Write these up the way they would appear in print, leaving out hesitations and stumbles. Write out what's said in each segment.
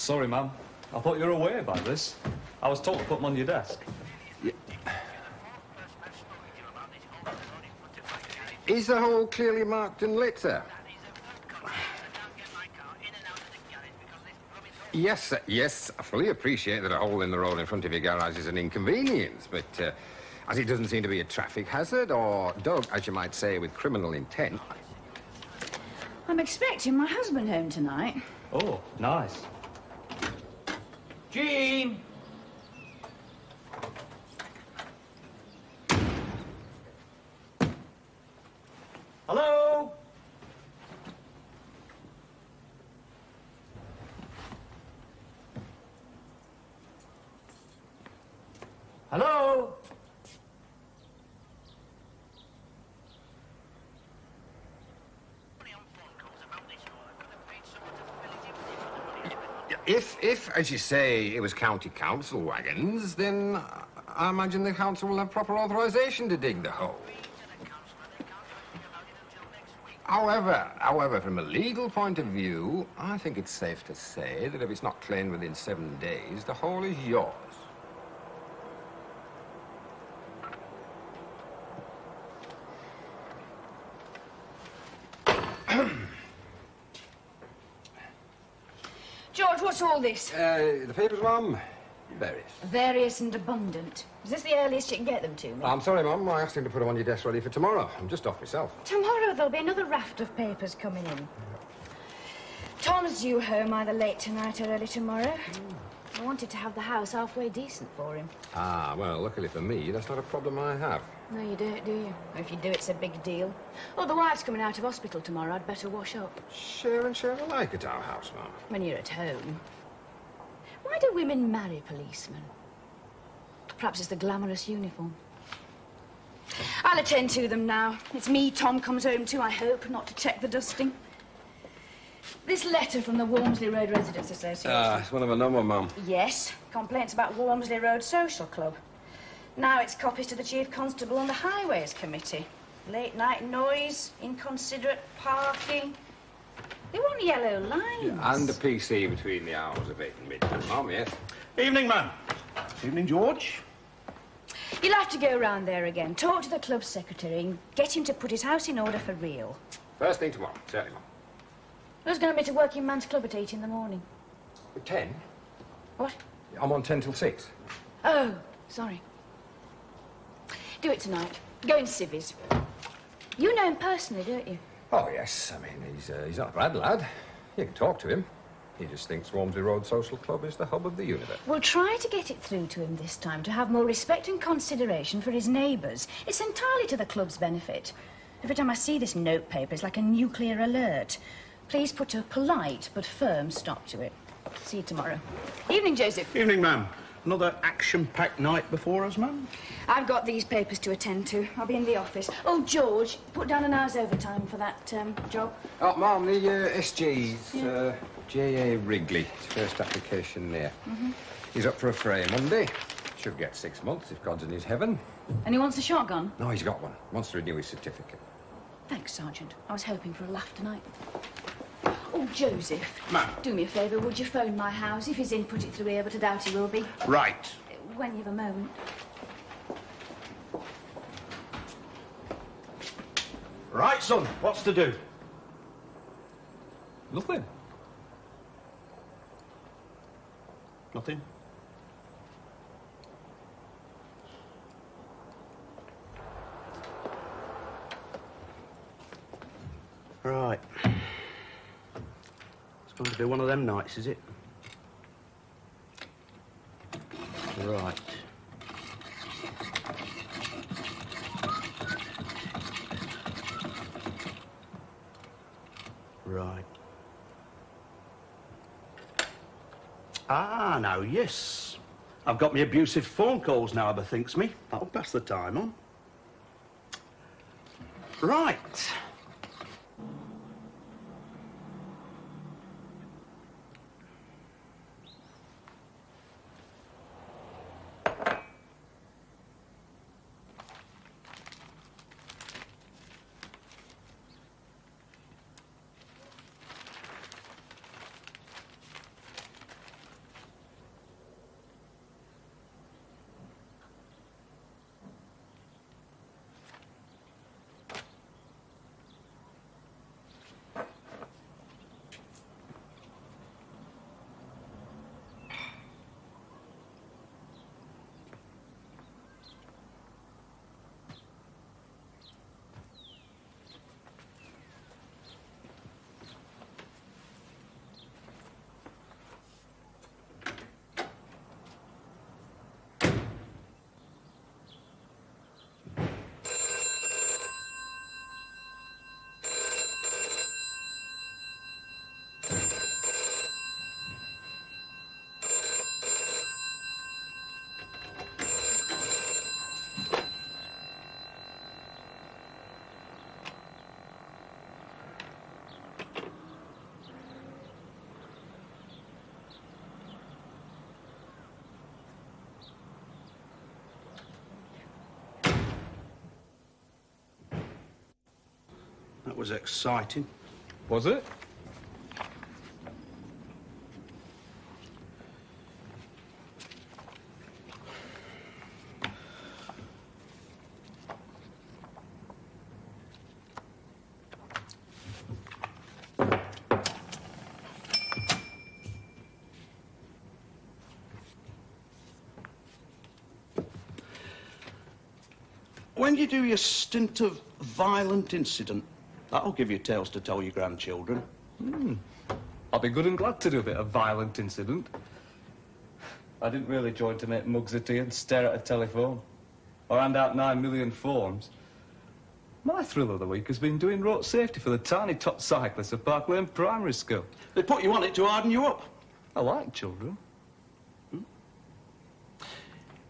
Sorry, ma'am. I thought you were away by this. I was told to put them on your desk. Yeah. Is the hole clearly marked and lit, sir? Yes, sir. Yes, I fully appreciate that a hole in the road in front of your garage is an inconvenience, but as it doesn't seem to be a traffic hazard or dug, as you might say, with criminal intent. I'm expecting my husband home tonight. Oh, nice. Jean! Hello? Hello? If, as you say, it was county council wagons, then I imagine the council will have proper authorization to dig the hole. However, from a legal point of view, I think it's safe to say that if it's not claimed within 7 days, the hole is yours. George, what's all this? The papers, Mum? Various. Various and abundant. Is this the earliest you can get them to me? I'm sorry, Mum. I asked him to put them on your desk ready for tomorrow. I'm just off myself. Tomorrow there'll be another raft of papers coming in. Tom's due home either late tonight or early tomorrow. I wanted to have the house halfway decent for him. Ah, well, luckily for me, that's not a problem I have. No, you don't, do you? If you do, it's a big deal. Oh, the wife's coming out of hospital tomorrow. I'd better wash up. Share and share alike at our house, Mum. When you're at home. Why do women marry policemen? Perhaps it's the glamorous uniform. I'll attend to them now. It's me Tom comes home to, I hope, not to check the dusting. This letter from the Walmsley Road Residents Association. It's one of a number, Mum. Yes, complaints about Walmsley Road Social Club. Now it's copies to the Chief Constable on the Highways Committee. Late night noise, inconsiderate parking. They want yellow lines. Yeah, and a PC between the hours of 8 and midnight, Mum, yes? Evening, ma'am. Evening, George. You'll have to go round there again, talk to the club secretary and get him to put his house in order for real. First thing tomorrow, certainly, Mum. Who's going to meet a working man's club at 8 in the morning? At 10? What? I'm on 10 till 6. Oh, sorry. Do it tonight. Go in civvies. You know him personally, don't you? Oh, yes. I mean, he's not a bad lad. You can talk to him. He just thinks Walmsley Road Social Club is the hub of the universe. We'll try to get it through to him this time, to have more respect and consideration for his neighbours. It's entirely to the club's benefit. Every time I see this note paper, it's like a nuclear alert. Please put a polite but firm stop to it. See you tomorrow. Evening, Joseph. Evening, ma'am. Another action-packed night before us, ma'am? I've got these papers to attend to. I'll be in the office. Oh, George, put down an hour's overtime for that job. Oh, Mum, the SG's, J.A. Wrigley, his first application there. He's up for a fray Monday. Should get 6 months if God's in his heaven. And he wants a shotgun? No, he's got one. Wants to renew his certificate. Thanks, Sergeant. I was hoping for a laugh tonight. Oh, Joseph. Ma'am. Do me a favour, would you phone my house? If he's in, put it through here, but I doubt he will be. Right. When you have a moment. Right, son. What's to do? Nothing. Nothing? Right. It's going to be one of them nights, is it? Right. Right. Ah, now, yes. I've got me abusive phone calls now, bethinks me. That'll pass the time on. Right. That was exciting. Was it? When you do your stint of violent incident, that'll give you tales to tell your grandchildren. I'll be good and glad to do a bit of violent incident. I didn't really join to make mugs of tea and stare at a telephone. Or hand out 9 million forms. My thrill of the week has been doing road safety for the tiny tot cyclists of Park Lane Primary School. They put you on it to harden you up. I like children.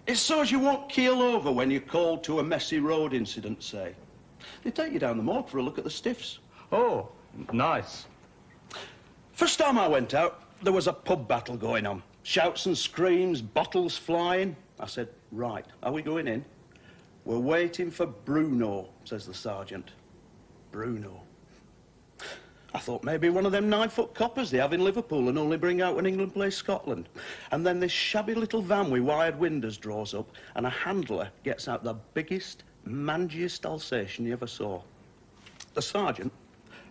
It's so as you won't keel over when you're called to a messy road incident, say. They take you down the morgue for a look at the stiffs. Oh, nice. First time I went out, there was a pub battle going on. Shouts and screams, bottles flying. I said, right, are we going in? We're waiting for Bruno, says the sergeant. Bruno. I thought maybe one of them 9-foot coppers they have in Liverpool and only bring out when England plays Scotland. And then this shabby little van with wired windows draws up and a handler gets out the biggest, mangiest Alsatian you ever saw. The sergeant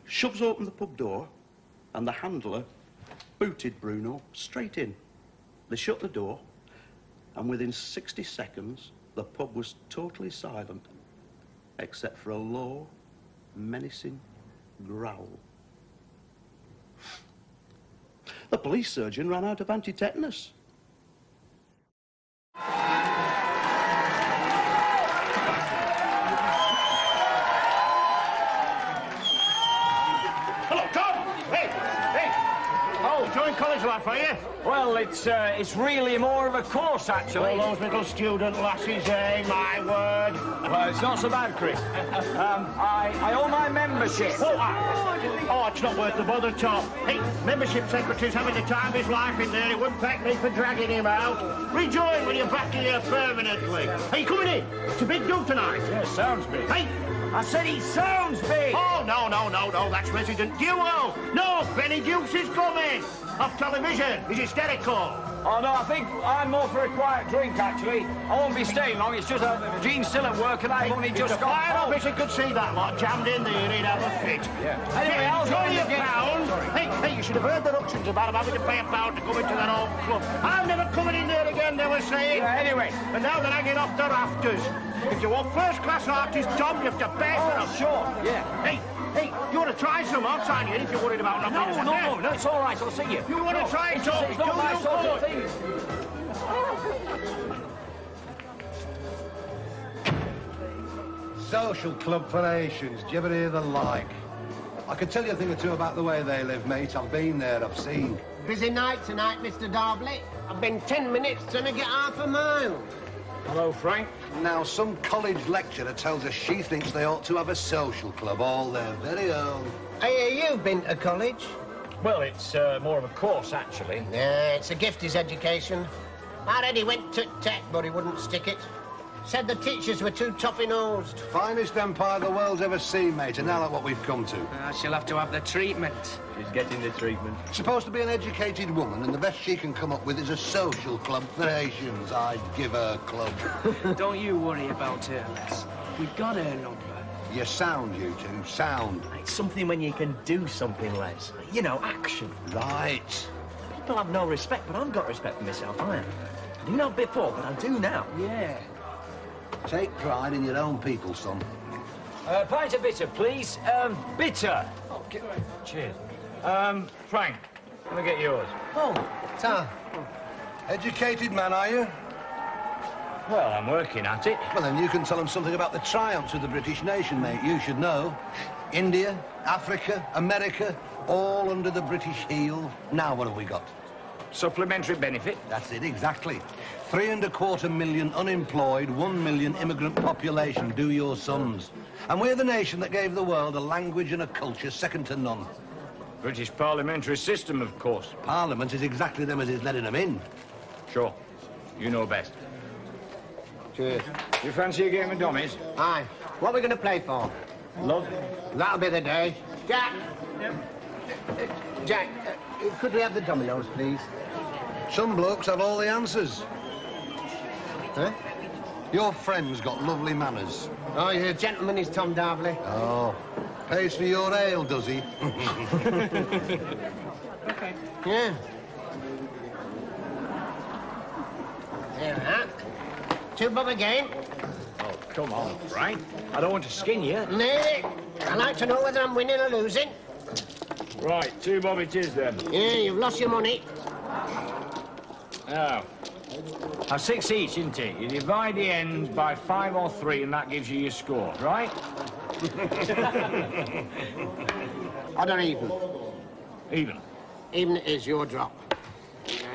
shoves open the pub door and the handler booted Bruno straight in. They shut the door and within 60 seconds the pub was totally silent except for a low, menacing growl. The police surgeon ran out of anti-tetanus. Hello, Tom! Hey! Oh, joined college life, are you? Well, it's really more of a course, actually. All those little student lasses, eh? My word. Well, it's not so bad, Chris. I owe my membership. Oh, it's not worth the bother, Tom. Hey, membership secretary's having the time of his life in there. It wouldn't thank me for dragging him out. Rejoin when you're back here permanently. Hey, coming in? It's a big do tonight. Yeah, sounds big. Hey! I said he sounds big. Oh, no, that's Resident Duo. No, Benny Dukes is coming. Off television. He's hysterical. Oh, no, I think I'm more for a quiet drink, actually. I won't be staying long. It's just Jean's still at work and I've only just got fire home. officer could see that lot jammed in there. He'd have a fit. Yeah. Anyway, I'll enjoy your again. pound. Hey, you should have heard the ructions about him having to pay £1 to come into that old club. I'm never coming in there again, they were saying. Yeah, anyway. And now they're hanging off the rafters. If you want first-class artists, Tom, you have to pay for them. Sure, yeah. Hey, you want to try some? I'll sign you in if you're worried about not being No, it's all right. I'll see you. You want to try it, Tom? It's not my sort of thing. Social club for Asians. Do you ever hear the like? I could tell you a thing or two about the way they live, mate. I've been there, I've seen. Busy night tonight, Mr. Darbley. I've been 10 minutes trying to get half a mile. Hello, Frank. Now, some college lecturer tells us she thinks they ought to have a social club all their very own. Hey, you've been to college? Well, it's more of a course, actually. Yeah, it's a gift, his education. Our Eddie went to tech, but he wouldn't stick it. Said the teachers were too toffee-nosed. Finest empire the world's ever seen, mate, and now look what we've come to. She'll have to have the treatment. She's getting the treatment. Supposed to be an educated woman, and the best she can come up with is a social club for Asians. I'd give her a club. Don't you worry about her, Les. We got her number. You sound, you two, sound. It's something when you can do something, Les. You know, action. Right. People have no respect, but I've got respect for myself, I have. I didn't have before, but I do now. Yeah. Take pride in your own people, son. Pint of bitter, please. Bitter. Okay. Cheers. Frank, let me get yours. Oh, Tom. Educated man, are you? Well, I'm working at it. Well, then you can tell them something about the triumphs of the British nation, mate. You should know. India, Africa, America, all under the British heel. Now what have we got? Supplementary benefit. That's it, exactly. 3.25 million unemployed, 1 million immigrant population. Do your sums. And we're the nation that gave the world a language and a culture second to none. British parliamentary system, of course. Parliament is exactly them as is letting them in. Sure. You know best. Cheers. You fancy a game of dummies? Aye. What are we going to play for? Love. That'll be the day. Jack! Jack, could we have the dominoes, please? Some blokes have all the answers. Huh? Your friend's got lovely manners. Oh, he's a gentleman, he's Tom Darvley. Oh, pays for your ale, does he? Okay. Yeah. There we are. 2 bob again. Oh, come on, Frank. I don't want to skin you. Nay, I like to know whether I'm winning or losing. Right, 2 bob it is then. Yeah, you've lost your money. Now, 6 each, isn't it? You divide the ends by 5 or 3, and that gives you your score, right? Odd or even? Even. Even it is your drop.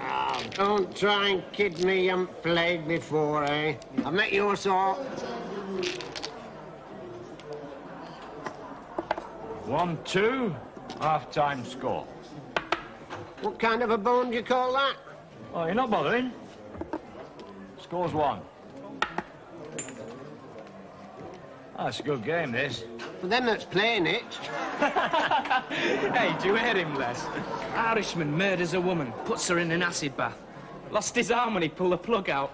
Oh, don't try and kid me, you haven't played before, eh? I've met your sort. 1-2, half-time score. What kind of a bone do you call that? Oh, you're not bothering? Score's 1. Oh, it's a good game, this. For them that's playing it. Hey, do you hear him, Les? Irishman murders a woman, puts her in an acid bath. Lost his arm when he pulled the plug out.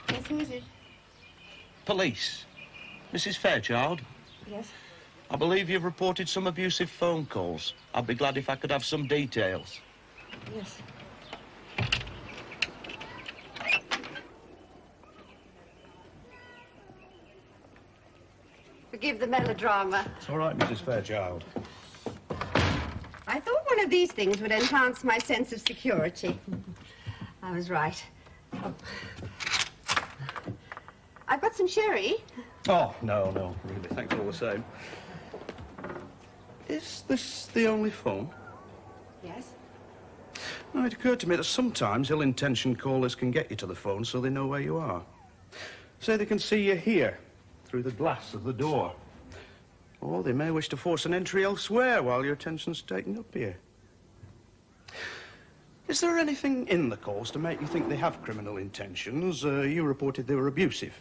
Yes, who is it? Police. Mrs. Fairchild? Yes. I believe you've reported some abusive phone calls. I'd be glad if I could have some details. Yes. Forgive the melodrama. It's all right, Mrs. Fairchild. I thought one of these things would enhance my sense of security. I was right. Oh. I've got some sherry. Oh, no, really. Thanks all the same. Is this the only phone? Yes. No, it occurred to me that sometimes ill-intentioned callers can get you to the phone so they know where you are. Say they can see you here, through the glass of the door. Or they may wish to force an entry elsewhere while your attention's taken up here. Is there anything in the calls to make you think they have criminal intentions? You reported they were abusive.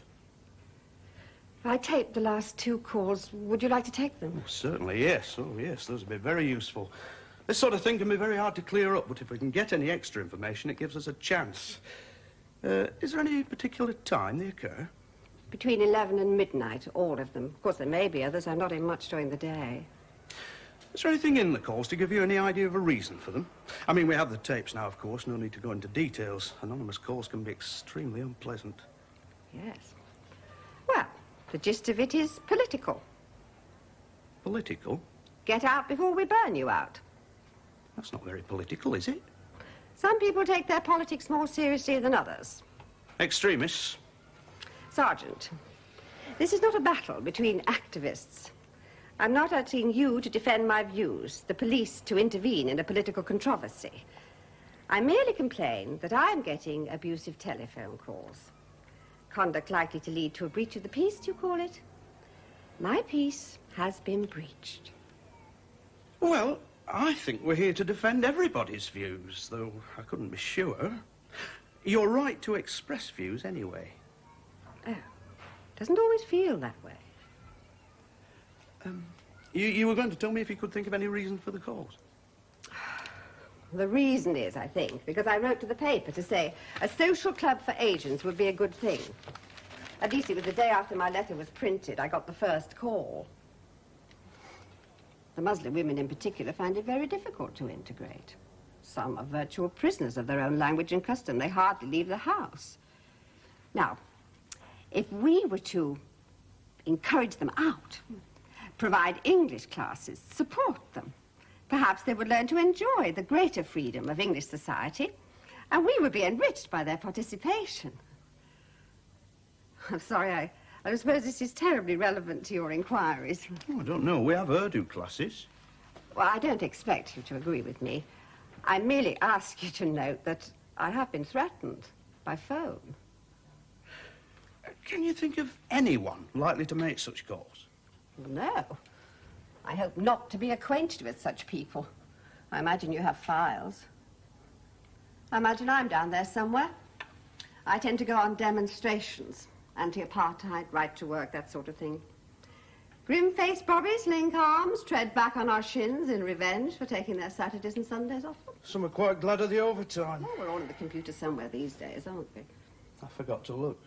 I taped the last 2 calls. Would you like to take them? Oh, certainly, yes. Oh, yes, those would be very useful. This sort of thing can be very hard to clear up, but if we can get any extra information, it gives us a chance. Is there any particular time they occur? Between 11 and midnight, all of them. Of course, there may be others. I'm not in much during the day. Is there anything in the calls to give you any idea of a reason for them? I mean, we have the tapes now, of course. No need to go into details. Anonymous calls can be extremely unpleasant. Yes. Well, the gist of it is political. Political? Get out before we burn you out. That's not very political, is it? Some people take their politics more seriously than others. Extremists? Sergeant, this is not a battle between activists. I'm not asking you to defend my views, the police to intervene in a political controversy. I merely complain that I'm getting abusive telephone calls. Conduct likely to lead to a breach of the peace, do you call it? My peace has been breached. Well, I think we're here to defend everybody's views, though I couldn't be sure. You're right to express views anyway. Oh, doesn't always feel that way. You were going to tell me if you could think of any reason for the calls. The reason is, I think, because I wrote to the paper to say a social club for agents would be a good thing. At least it was the day after my letter was printed I got the first call. The Muslim women in particular find it very difficult to integrate. Some are virtual prisoners of their own language and custom. They hardly leave the house. Now, if we were to encourage them out, provide English classes, support them, perhaps they would learn to enjoy the greater freedom of English society, and we would be enriched by their participation. I'm sorry, I suppose this is terribly relevant to your inquiries. Oh, I don't know. We have Urdu classes. Well, I don't expect you to agree with me. I merely ask you to note that I have been threatened by phone. Can you think of anyone likely to make such calls? No. I hope not to be acquainted with such people. I imagine you have files. I imagine I'm down there somewhere. I tend to go on demonstrations. Anti-apartheid, right to work, that sort of thing. Grim-faced bobbies link arms, tread back on our shins in revenge for taking their Saturdays and Sundays off them. Some are quite glad of the overtime. Oh, we're all at the computer somewhere these days, aren't we? I forgot to look.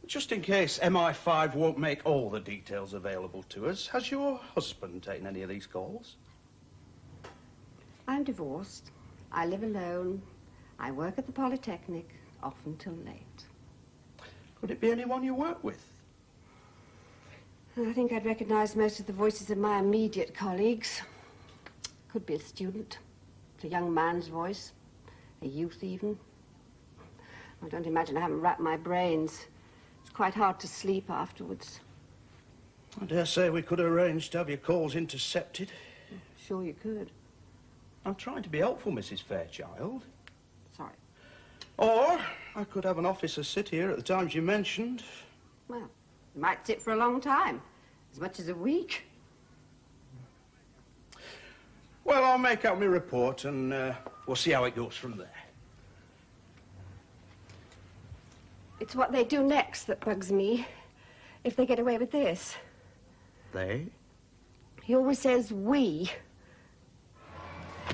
Just in case MI5 won't make all the details available to us, has your husband taken any of these calls? I'm divorced. I live alone. I work at the Polytechnic, often till late. Could it be anyone you work with? I think I'd recognize most of the voices of my immediate colleagues. Could be a student, a young man's voice, a youth even. I don't imagine I haven't wrapped my brains. It's quite hard to sleep afterwards. I dare say we could arrange to have your calls intercepted. Sure you could. I'm trying to be helpful, Mrs. Fairchild. Sorry. Or I could have an officer sit here at the times you mentioned. Well, you might sit for a long time, as much as a week. Well, I'll make out my report and we'll see how it goes from there. It's what they do next that bugs me, if they get away with this. They? He always says we.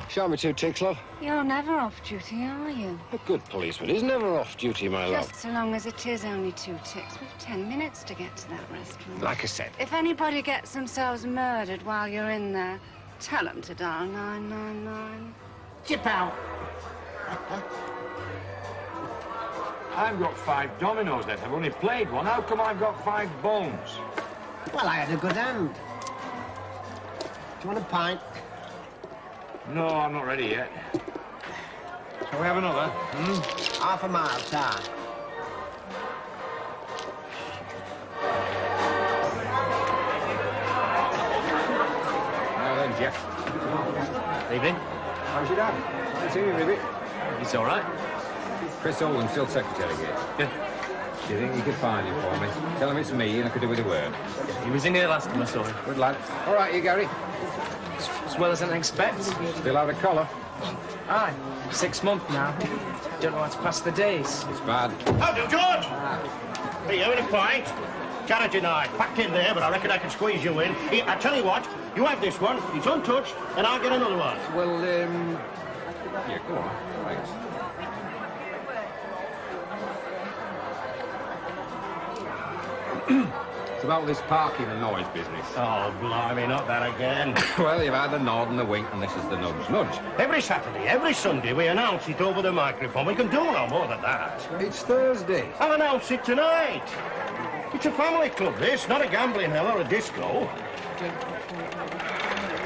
Show me 2 ticks, love. You're never off duty, are you? A good policeman is never off duty, my love. Just so long as it is only 2 ticks. We've 10 minutes to get to that restaurant. Like I said. If anybody gets themselves murdered while you're in there, tell them to dial 999. Chip out. I've got 5 dominoes left. I've only played one. How come I've got 5 bones? Well, I had a good hand. Do you want a pint? No, I'm not ready yet. Shall we have another? Half a mile, tar. Now then, Jeff. Evening. How's your dad? Haven't seen him, Ribbit. He's all right. Chris Oldham, still secretary here. Yeah. Do you think you could find him for me? Tell him it's me and I could do with a word. He was in here last time I saw him. Good lad. All right, you, Gary. As well as I expect. Still out of collar. Aye. 6 months now. Don't know how to pass the days. It's bad. How do, George? Hey, you having a pint? Carrot and I. Packed in there, but I reckon I can squeeze you in. Here, I tell you what, you have this one, it's untouched, and I'll get another one. Well, yeah, go on. Thanks. It's about this parking and noise business. Oh, blimey, not that again. Well, you've had the nod and the wink, and this is the nudge. Nudge. Every Saturday, every Sunday, we announce it over the microphone. We can do no more than that. It's Thursday. I'll announce it tonight. It's a family club, this, not a gambling hell or a disco.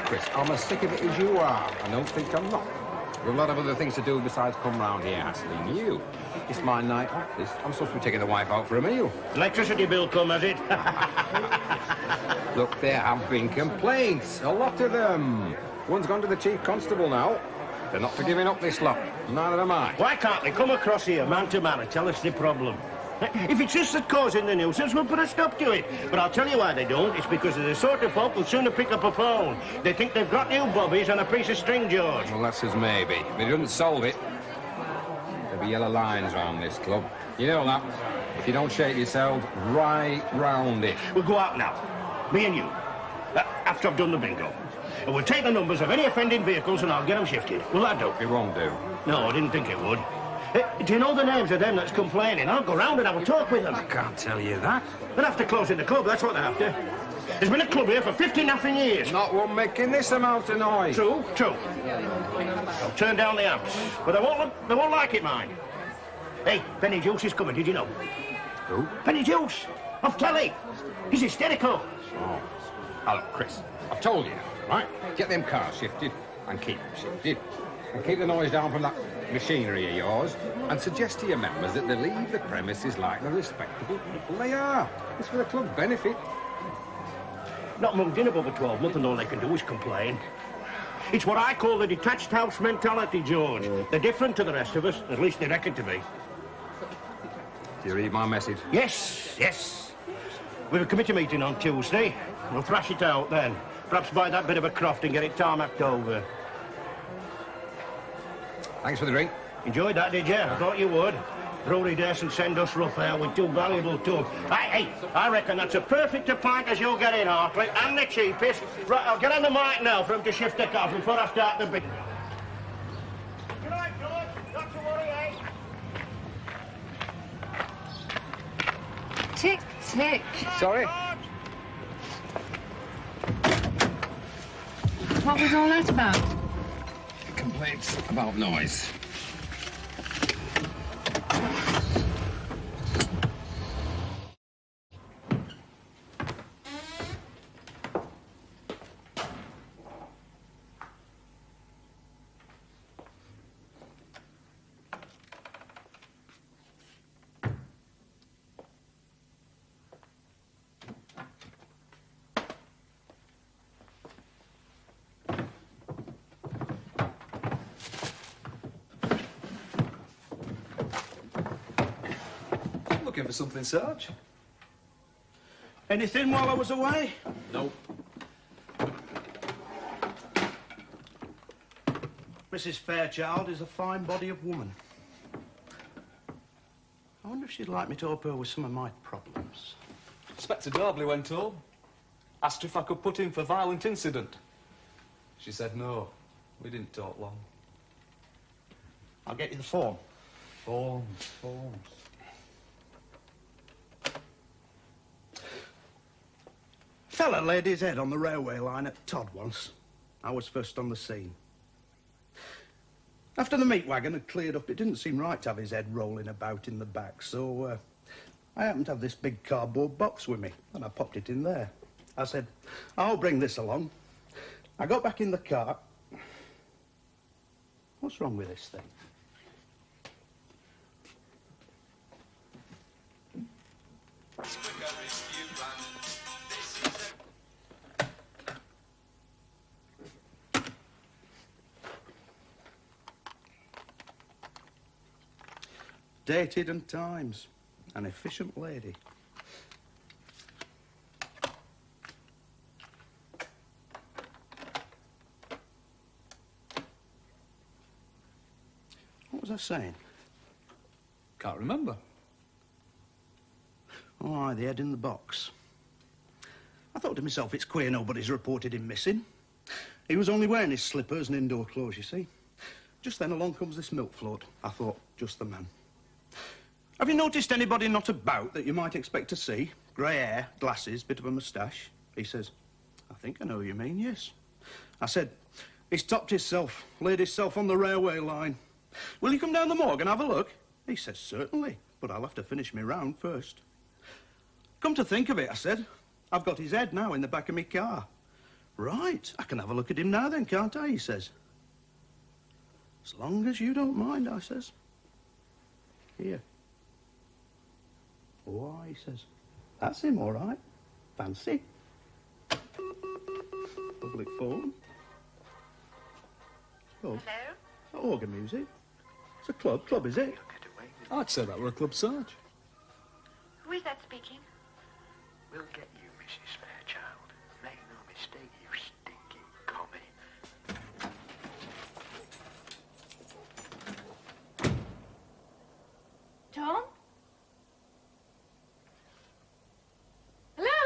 Chris, I'm as sick of it as you are. I don't think I'm not. There are a lot of other things to do besides come round here hassling you. It's my night off. I'm supposed to be taking the wife out for a meal. Electricity bill come, has it? Look, there have been complaints. A lot of them. One's gone to the chief constable now. They're not for giving up this lot. Neither am I. Why can't they come across here, man to man, and tell us the problem? If it's just that causing the nuisance, we'll put a stop to it. But I'll tell you why they don't. It's because they're the sort of folk who'll sooner pick up a phone. They think they've got new bobbies and a piece of string, George. Well, that's as maybe. But it doesn't solve it. There'll be yellow lines round this club. You know that. If you don't shake yourselves right round it. We'll go out now. Me and you. After I've done the bingo. And we'll take the numbers of any offending vehicles and I'll get them shifted. Will that do? It won't do. No, I didn't think it would. Do you know the names of them that's complaining? I'll go round and I will talk with them. I can't tell you that. They're after closing the club, that's what they're after. There's been a club here for 50-nothing years. Not one making this amount of noise. True, true. I'll turn down the amps, but they won't like it, mind. Hey, Penny Juice is coming, did you know? Who? Penny Juice, off telly. He's hysterical. Oh. Oh, look, Chris, I've told you, right? Get them cars shifted and keep them shifted. And keep the noise down from that machinery of yours and suggest to your members that they leave the premises like the respectable people they are. It's for the club benefit. Not moved in above a 12 month and all they can do is complain. It's what I call the detached house mentality, George. They're different to the rest of us, at least they reckon to be. Do you read my message? Yes, yes. We have a committee meeting on Tuesday. We'll thrash it out then. Perhaps buy that bit of a croft and get it tarmacked over. Thanks for the drink. Enjoyed that, did you? I thought you would. Rory daresn't send us rough air with too valuable tools. Hey, I reckon that's a perfect a pint as you'll get in, Hartley, and the cheapest. Right, I'll get on the mic now for him to shift the coffee before I start the bit. Good night, George. Not to worry, eh? Tick, tick. Sorry? What was all that about? Complaints about noise. Looking for something, Sarge? Anything while I was away? Nope. Mrs. Fairchild is a fine body of woman. I wonder if she'd like me to help her with some of my problems. Inspector Darbley went home. Asked if I could put in for violent incident. She said no. We didn't talk long. I'll get you the form. Forms. Fella laid his head on the railway line at Todd once. I was first on the scene. After the meat wagon had cleared up, it didn't seem right to have his head rolling about in the back, so I happened to have this big cardboard box with me, and I popped it in there. I said, I'll bring this along. I got back in the car. What's wrong with this thing? Dated and times. An efficient lady. What was I saying? Can't remember. Oh, aye, the head in the box. I thought to myself, it's queer nobody's reported him missing. He was only wearing his slippers and indoor clothes, you see. Just then along comes this milk float. I thought, just the man. Have you noticed anybody not about that you might expect to see? Grey hair, glasses, bit of a moustache. He says, I think I know who you mean, yes. I said, he's topped himself, laid himself on the railway line. Will you come down the morgue and have a look? He says, certainly, but I'll have to finish my round first. Come to think of it, I said, I've got his head now in the back of my car. Right, I can have a look at him now then, can't I, he says. As long as you don't mind, I says. Here. Why, he says, that's him, all right. Fancy. Public phone. Oh. Hello? Organ music. It's a club, is it? I'd say that were a club, Sarge. Who is that speaking? We'll get you, Mrs. Fairchild. Make no mistake, you stinking commie. Tom? Hello?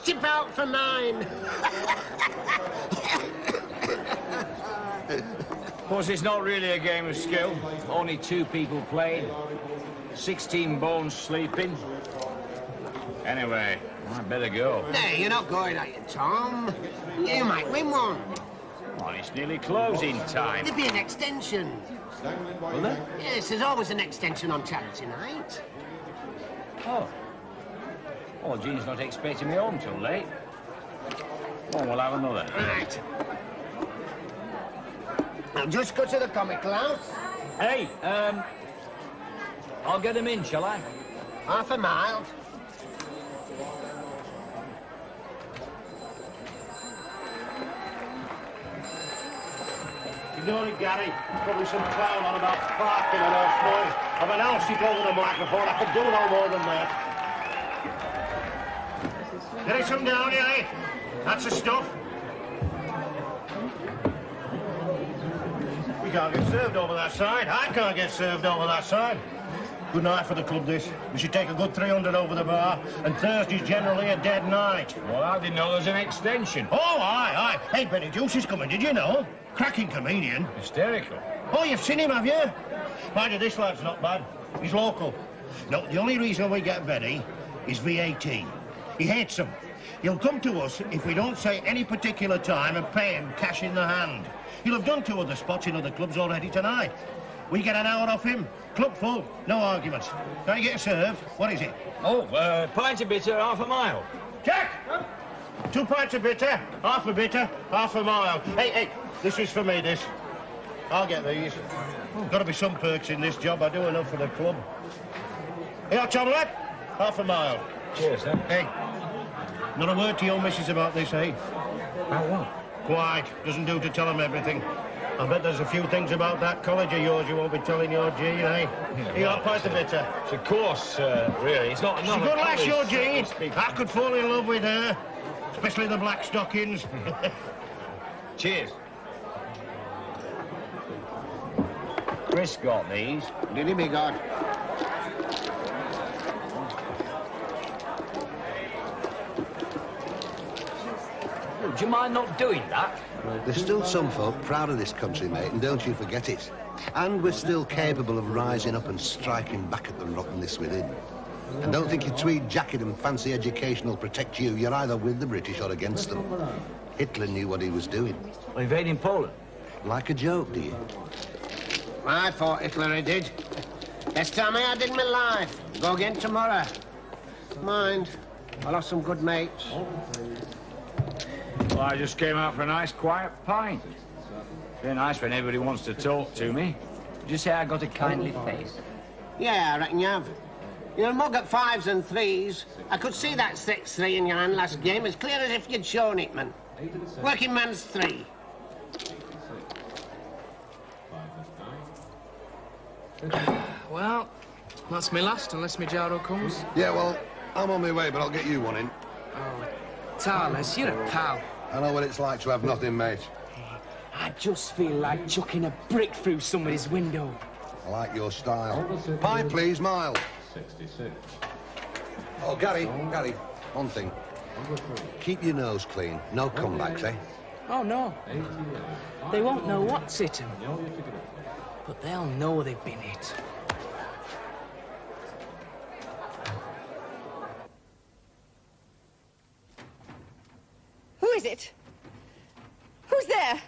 Chip out for 9. Of course, it's not really a game of skill. Only 2 people playing. 16 bones sleeping. Anyway, I better go. Hey, you're not going, are you, Tom? You might win one. Well, it's nearly closing time. There'd be an extension. Will there? Yes, there's always an extension on charity night. Oh. Well, Jean's not expecting me home till late. Well, we'll have another. Right. Now, just go to the comical house. Hey, I'll get him in, shall I? Half a mile. You know it, Gary? Probably some clown on about parking and all noise. I've announced it over the microphone. I could do no more than that. Get some down here, eh? That's the stuff. We can't get served over that side. I can't get served over that side. Good night for the club, this. We should take a good 300 over the bar, and Thursday's generally a dead night. Well, I didn't know there was an extension. Oh, aye. Hey, Benny Juice is coming, did you know? Cracking comedian. Hysterical. Oh, you've seen him, have you? Mind you, this lad's not bad. He's local. No, the only reason we get Benny is VAT. He hates them. He'll come to us if we don't say any particular time and pay him cash in the hand. He'll have done 2 other spots in other clubs already tonight. We get an hour off him. Club full. No arguments. Can I get a serve? What is it? Oh, pint of bitter, half a mile. Jack! 2 pints of bitter, half a bitter, half a mile. Hey, this is for me, this. I'll get these. Got to be some perks in this job. I do enough for the club. Here, Juliet. Half a mile. Cheers, sir. Hey, not a word to your missus about this, eh? About what? Quite. Doesn't do to tell them everything. I bet there's a few things about that college of yours you won't be telling your Jean, eh? Here, I'll pint the bitter. It's a course, really. It's not She's a good lass, your Jean. I could fall in love with her. Especially the black stockings. Cheers. Chris got these. Did he, be God? Oh, do you mind not doing that? There's still some folk proud of this country, mate, and don't you forget it. And we're still capable of rising up and striking back at the rottenness within. And don't think your tweed jacket and fancy education will protect you. You're either with the British or against them. Hitler knew what he was doing. Well, invading Poland? Like a joke, do you? I thought Hitler he did. Best time I had in my life. Go again tomorrow. Mind, I lost some good mates. Well, I just came out for a nice, quiet pint. Very nice when everybody wants to talk to me. Did you say I got a kindly face? Yeah, I reckon you have. You're a mug at 5s and 3s. I could see that 6-3 in your hand last game as clear as if you'd shown it, man. Working man's 3. Well, that's me last, unless me Jaro comes. Yeah, well, I'm on my way, but I'll get you one in. Oh, Tarles, you're a pal. I know what it's like to have nothing, mate. I just feel like chucking a brick through somebody's window. I like your style. Pie, please, Miles. 66. Oh, Gary, one thing. Keep your nose clean. No comebacks, eh? Oh, no. They won't know what's hit 'em. But they'll know they've been hit. Who is it? Who's there?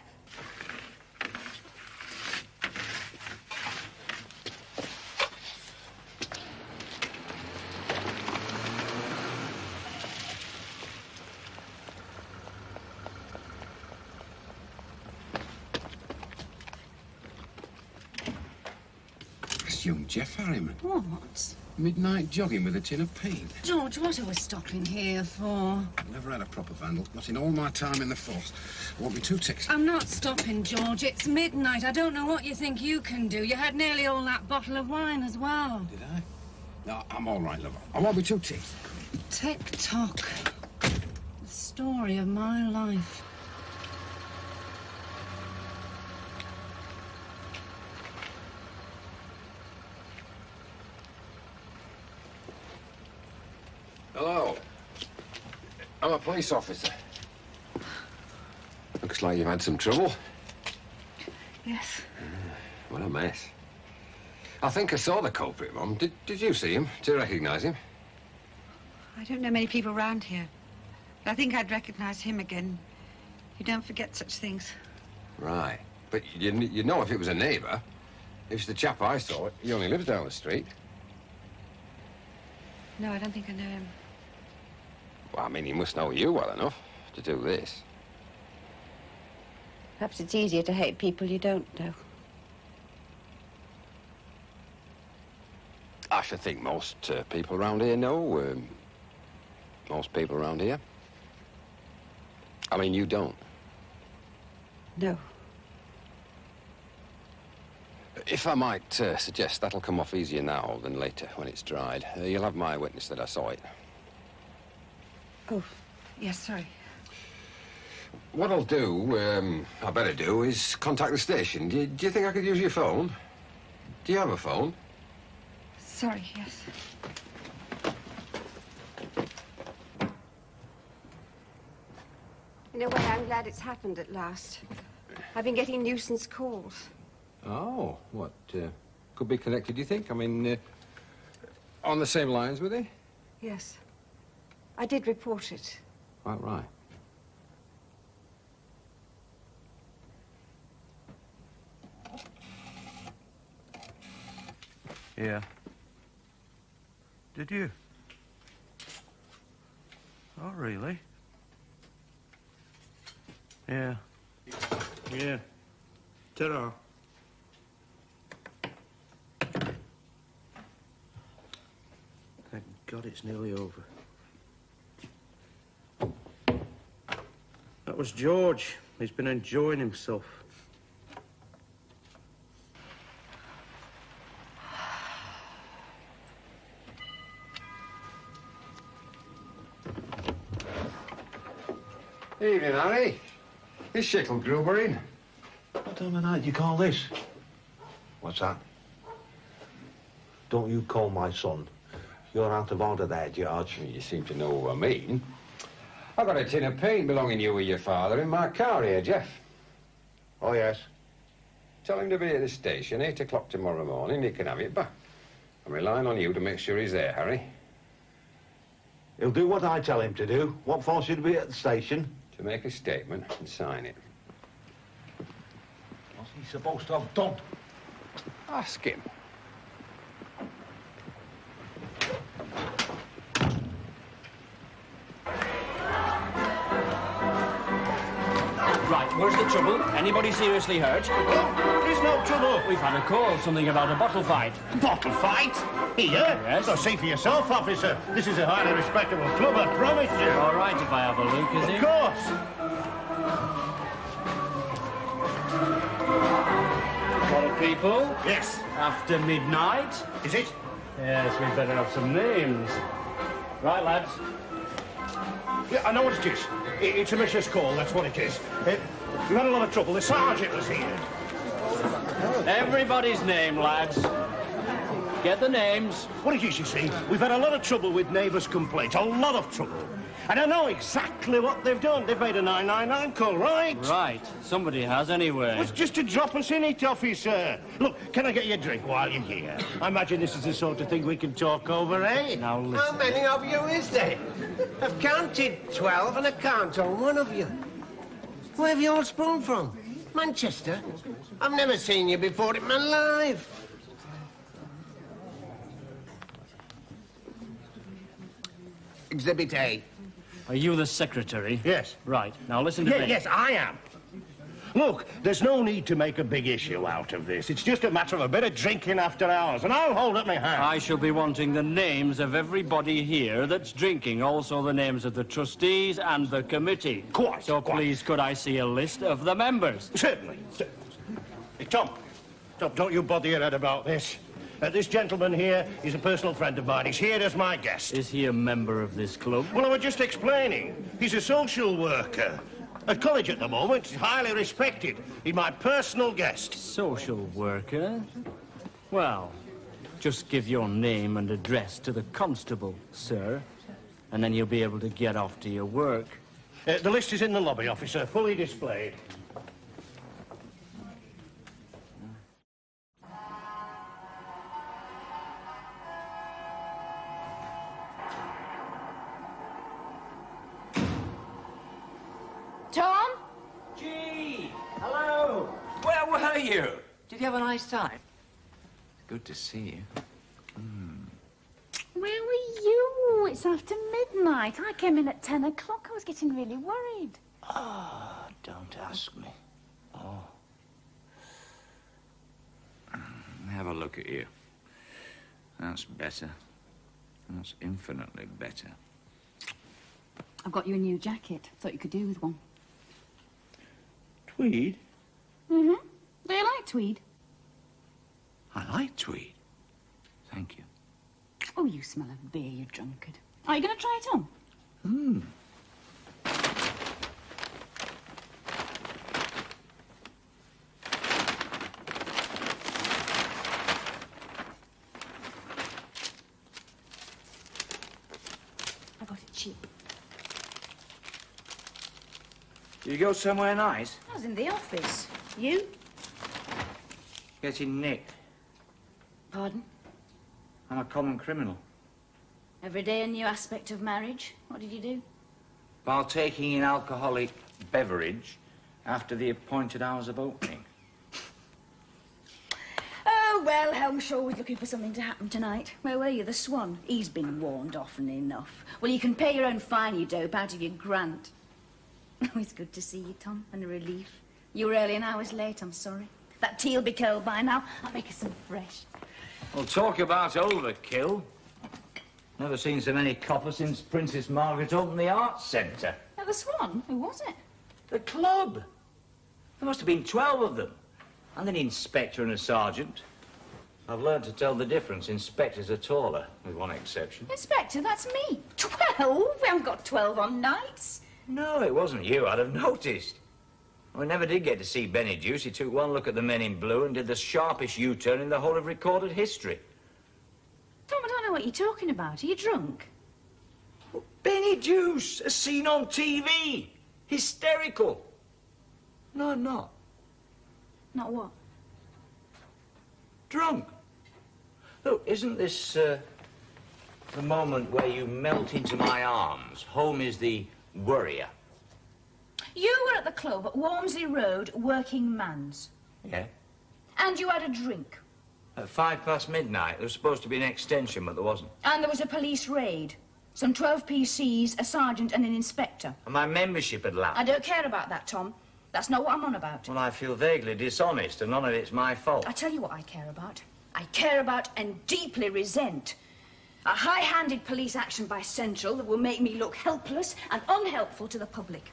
That's young Jeff Harriman. What? Midnight jogging with a tin of paint. George, what are we stopping here for? Never had a proper vandal. Not in all my time in the force. I won't be too ticks. I'm not stopping, George. It's midnight. I don't know what you think you can do. You had nearly all that bottle of wine as well. Did I? No, I'm all right, love. I won't be too ticks. Tick-tock. The story of my life. Hello. I'm a police officer. Looks like you've had some trouble. Yes. What a mess. I think I saw the culprit, Mum. Did you see him? Do you recognise him? I don't know many people round here. But I think I'd recognise him again. You don't forget such things. Right. But you'd know if it was a neighbour. If it's the chap I saw, he only lives down the street. No, I don't think I know him. Well, I mean, he must know you well enough to do this. Perhaps it's easier to hate people you don't know. I should think most people around here know. Most people around here. I mean, you don't. No. If I might suggest, that'll come off easier now than later when it's dried. You'll have my witness that I saw it. Oh, Yes, sorry. What I'll do, I better do, is contact the station. Do you think I could use your phone? Do you have a phone? Sorry, yes. In a way, I'm glad it's happened at last. I've been getting nuisance calls. Oh, what, could be connected, do you think? I mean, on the same lines with it? Yes. I did report it. Quite right. Yeah. Did you? Oh, really? Yeah. Yeah. Ta-ra. Thank God it's nearly over. That was George. He's been enjoying himself. Evening, Harry. Is Schickelgruber in? What time of night do you call this? What's that? Don't you call my son. You're out of order there, George. You seem to know what I mean. I've got a tin of paint belonging to you with your father in my car here, Jeff. Oh, yes. Tell him to be at the station 8 o'clock tomorrow morning. He can have it back. I'm relying on you to make sure he's there, Harry. He'll do what I tell him to do. What for should he be at the station? To make a statement and sign it. What's he supposed to have done? Ask him. Right, where's the trouble? Anybody seriously hurt? There's no trouble. We've had a call, something about a bottle fight. Bottle fight? Here? Yes. So see for yourself, officer. This is a highly respectable club, I promise you. All right, if I have a look, is it? Of course. A lot of people? Yes. After midnight? Is it? Yes, we'd better have some names. Right, lads. Yeah, I know what it is. It's a vicious call, that's what it is. We've had a lot of trouble. The sergeant was here. Everybody's name, lads. Get the names. What it is, you see, we've had a lot of trouble with neighbours' complaints. A lot of trouble. And I know exactly what they've done. They've made a 999 call, right? Right. Somebody has, anyway. It's just to drop us in it, officer. Look, can I get you a drink while you're here? I imagine this is the sort of thing we can talk over, eh? Now, listen. How many of you is there? I've counted 12 and I can't on one of you. Where have you all sprung from? Manchester? I've never seen you before in my life. Exhibit A. Are you the secretary? Yes. Right. Now listen to me. Yes, I am. Look, there's no need to make a big issue out of this. It's just a matter of a bit of drinking after hours, and I'll hold up my hand. I shall be wanting the names of everybody here that's drinking, also the names of the trustees and the committee. Quite. So please, could I see a list of the members? Certainly. Hey, Tom, don't you bother your head about this. This gentleman here is a personal friend of mine. He's here as my guest. Is he a member of this club? Well, I was just explaining. He's a social worker. At college at the moment, he's highly respected. He's my personal guest. Social worker? Well, just give your name and address to the constable, sir, and then you'll be able to get off to your work. The list is in the lobby, officer, fully displayed. Tom? Gee, hello. Where were you? Did you have a nice time? Good to see you. Where were you? It's after midnight. I came in at 10 o'clock. I was getting really worried. Oh, don't ask me. Oh. Have a look at you. That's better. That's infinitely better. I've got you a new jacket. Thought you could do with one. Tweed? Mm-hmm. Do you like tweed? I like tweed. Thank you. Oh, you smell of beer, you drunkard. Are you going to try it on? Did you go somewhere nice? I was in the office. You? Getting nicked. Pardon? I'm a common criminal. Every day a new aspect of marriage. What did you do? Partaking in alcoholic beverage after the appointed hours of opening. Oh, well, Helmshaw was looking for something to happen tonight. Where were you? The Swan? He's been warned often enough. Well, you can pay your own fine, you dope, out of your grant. Always good to see you, Tom, and a relief. You were early and I was late, I'm sorry. That tea'll be cold by now. I'll make her some fresh. Well, talk about overkill. Never seen so many coppers since Princess Margaret opened the Arts Centre. Now, the Swan? Who was it? The club. There must have been 12 of them. And an inspector and a sergeant. I've learned to tell the difference. Inspectors are taller, with one exception. Inspector, that's me. 12? We haven't got 12 on nights. No, it wasn't you. I'd have noticed. I never did get to see Benny Juice. He took one look at the men in blue and did the sharpest U-turn in the whole of recorded history. Tom, I don't know what you're talking about. Are you drunk? Well, Benny Juice, as seen on TV. Hysterical. No, I'm not. Not what? Drunk. Look, isn't this the moment where you melt into my arms? Home is the worrier. You were at the club at Walmsley Road, working man's. Yeah? And you had a drink. At midnight. There was supposed to be an extension, but there wasn't. And there was a police raid. Some 12 PCs, a sergeant and an inspector. And my membership had lapsed. I don't care about that, Tom. That's not what I'm on about. Well, I feel vaguely dishonest, and none of it's my fault. I tell you what I care about. I care about and deeply resent a high-handed police action by Central that will make me look helpless and unhelpful to the public.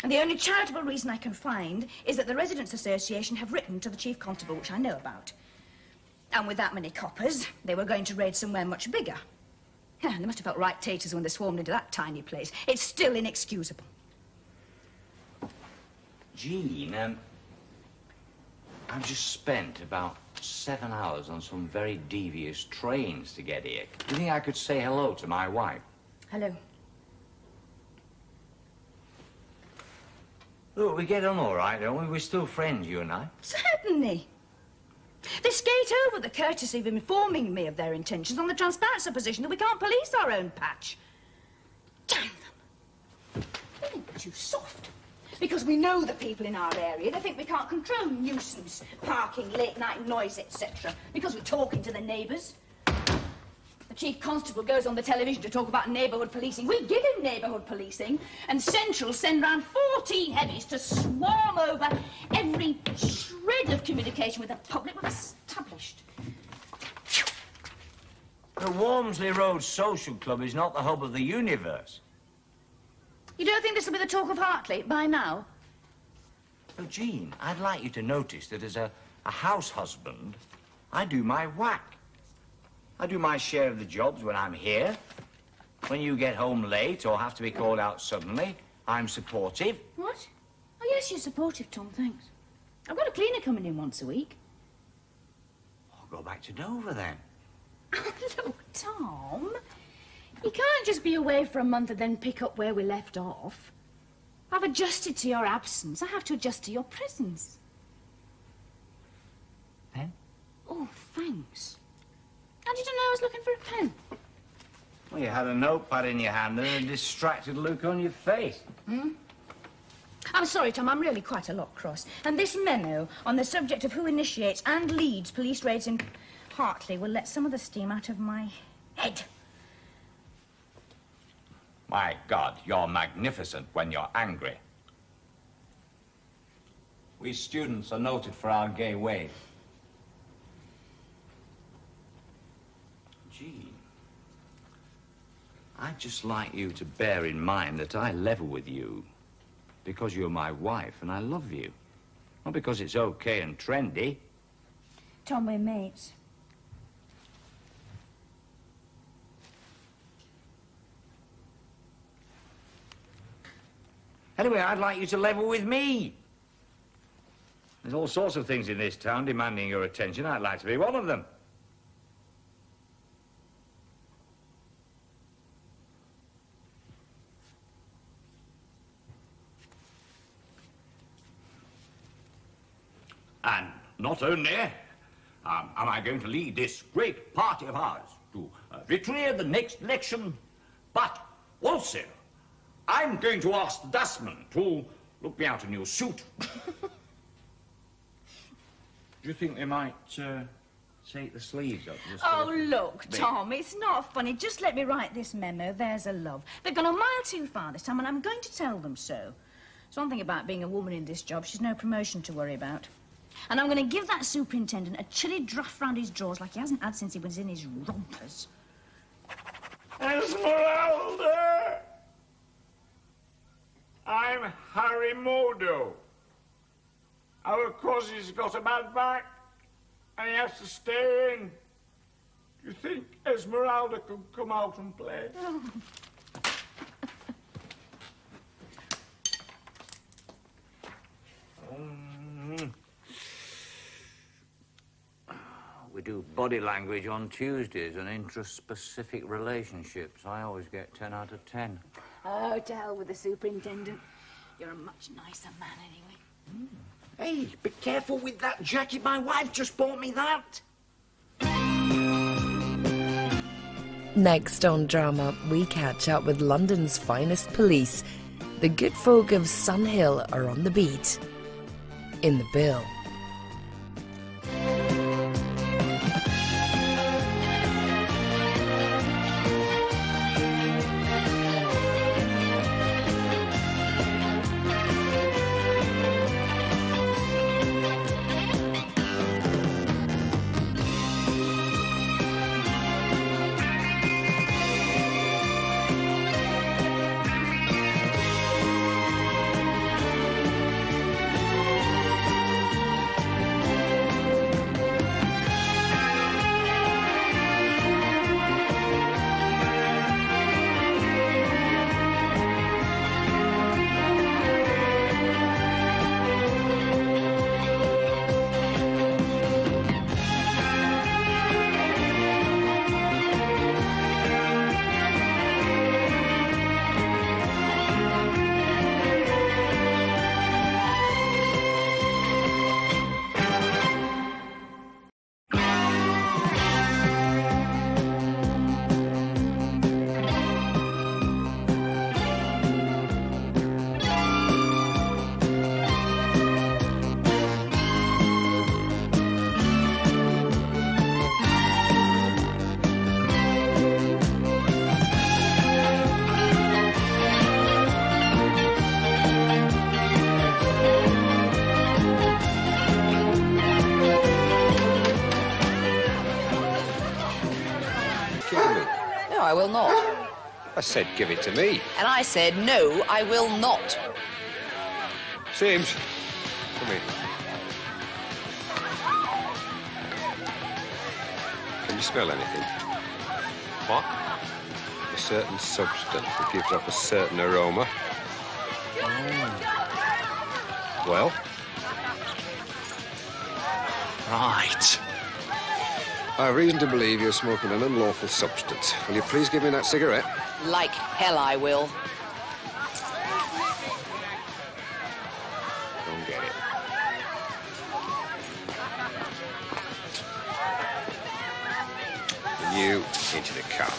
And the only charitable reason I can find is that the Residents' Association have written to the Chief Constable, which I know about. And with that many coppers, they were going to raid somewhere much bigger. Yeah, they must have felt right taters when they swarmed into that tiny place. It's still inexcusable. Jean, I've just spent about 7 hours on some very devious trains to get here. Do you think I could say hello to my wife? Hello. Look, we get on all right, don't we? We're still friends, you and I. Certainly. They skate over the courtesy of informing me of their intentions on the transparent supposition that we can't police our own patch. Damn them. They think we're too soft. Because we know the people in our area. They think we can't control nuisance, parking, late-night noise, etc. Because we're talking to the neighbours. The Chief Constable goes on the television to talk about neighbourhood policing. We give him neighbourhood policing, and Central send round 14 heavies to swarm over every shred of communication with the public we've established. The Walmsley Road Social Club is not the hub of the universe. You don't think this will be the talk of Hartley by now? Oh, Jean, I'd like you to notice that as a house husband, I do my whack. I do my share of the jobs when I'm here. When you get home late or have to be called out suddenly, I'm supportive. What? Oh, yes, you're supportive, Tom, thanks. I've got a cleaner coming in once a week. I'll go back to Dover, then. Look, Tom, you can't just be away for a month and then pick up where we left off. I've adjusted to your absence. I have to adjust to your presence. Pen? Oh, thanks. How did you know I was looking for a pen? Well, you had a notepad in your hand and a distracted look on your face. Hmm? I'm sorry, Tom, I'm really quite a lot cross. And this memo on the subject of who initiates and leads police raids in Hartley will let some of the steam out of my head. My God, you're magnificent when you're angry. We students are noted for our gay ways. Gee, I'd just like you to bear in mind that I level with you because you're my wife and I love you. Not because it's okay and trendy. Tom, we're mates. Anyway, I'd like you to level with me. There's all sorts of things in this town demanding your attention. I'd like to be one of them. And not only am I going to lead this great party of ours to victory at the next election, but also I'm going to ask the dustman to look me out a new suit. Do you think they might take the sleeves up? Just Oh, look, Tom, it's not funny. Just let me write this memo. There's a love. They've gone a mile too far this time, and I'm going to tell them so. It's one thing about being a woman in this job. She's no promotion to worry about. And I'm going to give that superintendent a chilly draft round his drawers like he hasn't had since he was in his rompers. Esmeralda! I'm Harry Modo. Our cousin's got a bad back, and he has to stay in. Do you think Esmeralda could come out and play? Oh. We do body language on Tuesdays and intraspecific relationships. I always get 10 out of 10. Oh, to hell with the superintendent. You're a much nicer man anyway. Hey, be careful with that jacket. My wife just bought me that. Next on Drama, we catch up with London's finest police. The good folk of Sun Hill are on the beat. In the bill. I will not. I said give it to me. And I said, no, I will not. Sims, come here. Can you smell anything? What? A certain substance that gives off a certain aroma. Well? Right. I have reason to believe you're smoking an unlawful substance. Will you please give me that cigarette? Like hell I will. Don't get it. And you, into the car.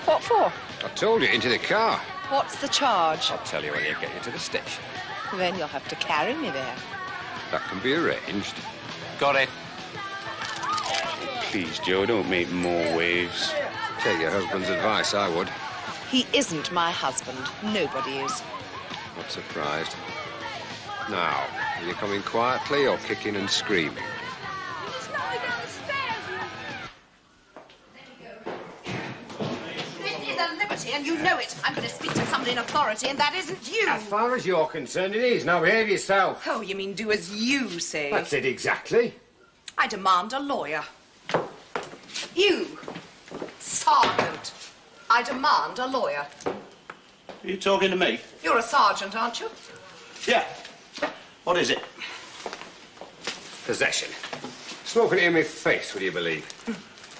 What for? I told you, into the car. What's the charge? I'll tell you when you get you to the station. Then you'll have to carry me there. That can be arranged. Got it. Please, Joe, don't make more waves. Take your husband's advice, I would. He isn't my husband. Nobody is. Not surprised. Now, are you coming quietly or kicking and screaming? This is a liberty, and you know it. I'm going to speak to somebody in authority, and that isn't you. As far as you're concerned, it is. Now behave yourself. Oh, you mean do as you say? That's it exactly. I demand a lawyer. You, sergeant, I demand a lawyer. Are you talking to me? You're a sergeant, aren't you? Yeah. What is it? Possession. Smoking it in my face, would you believe?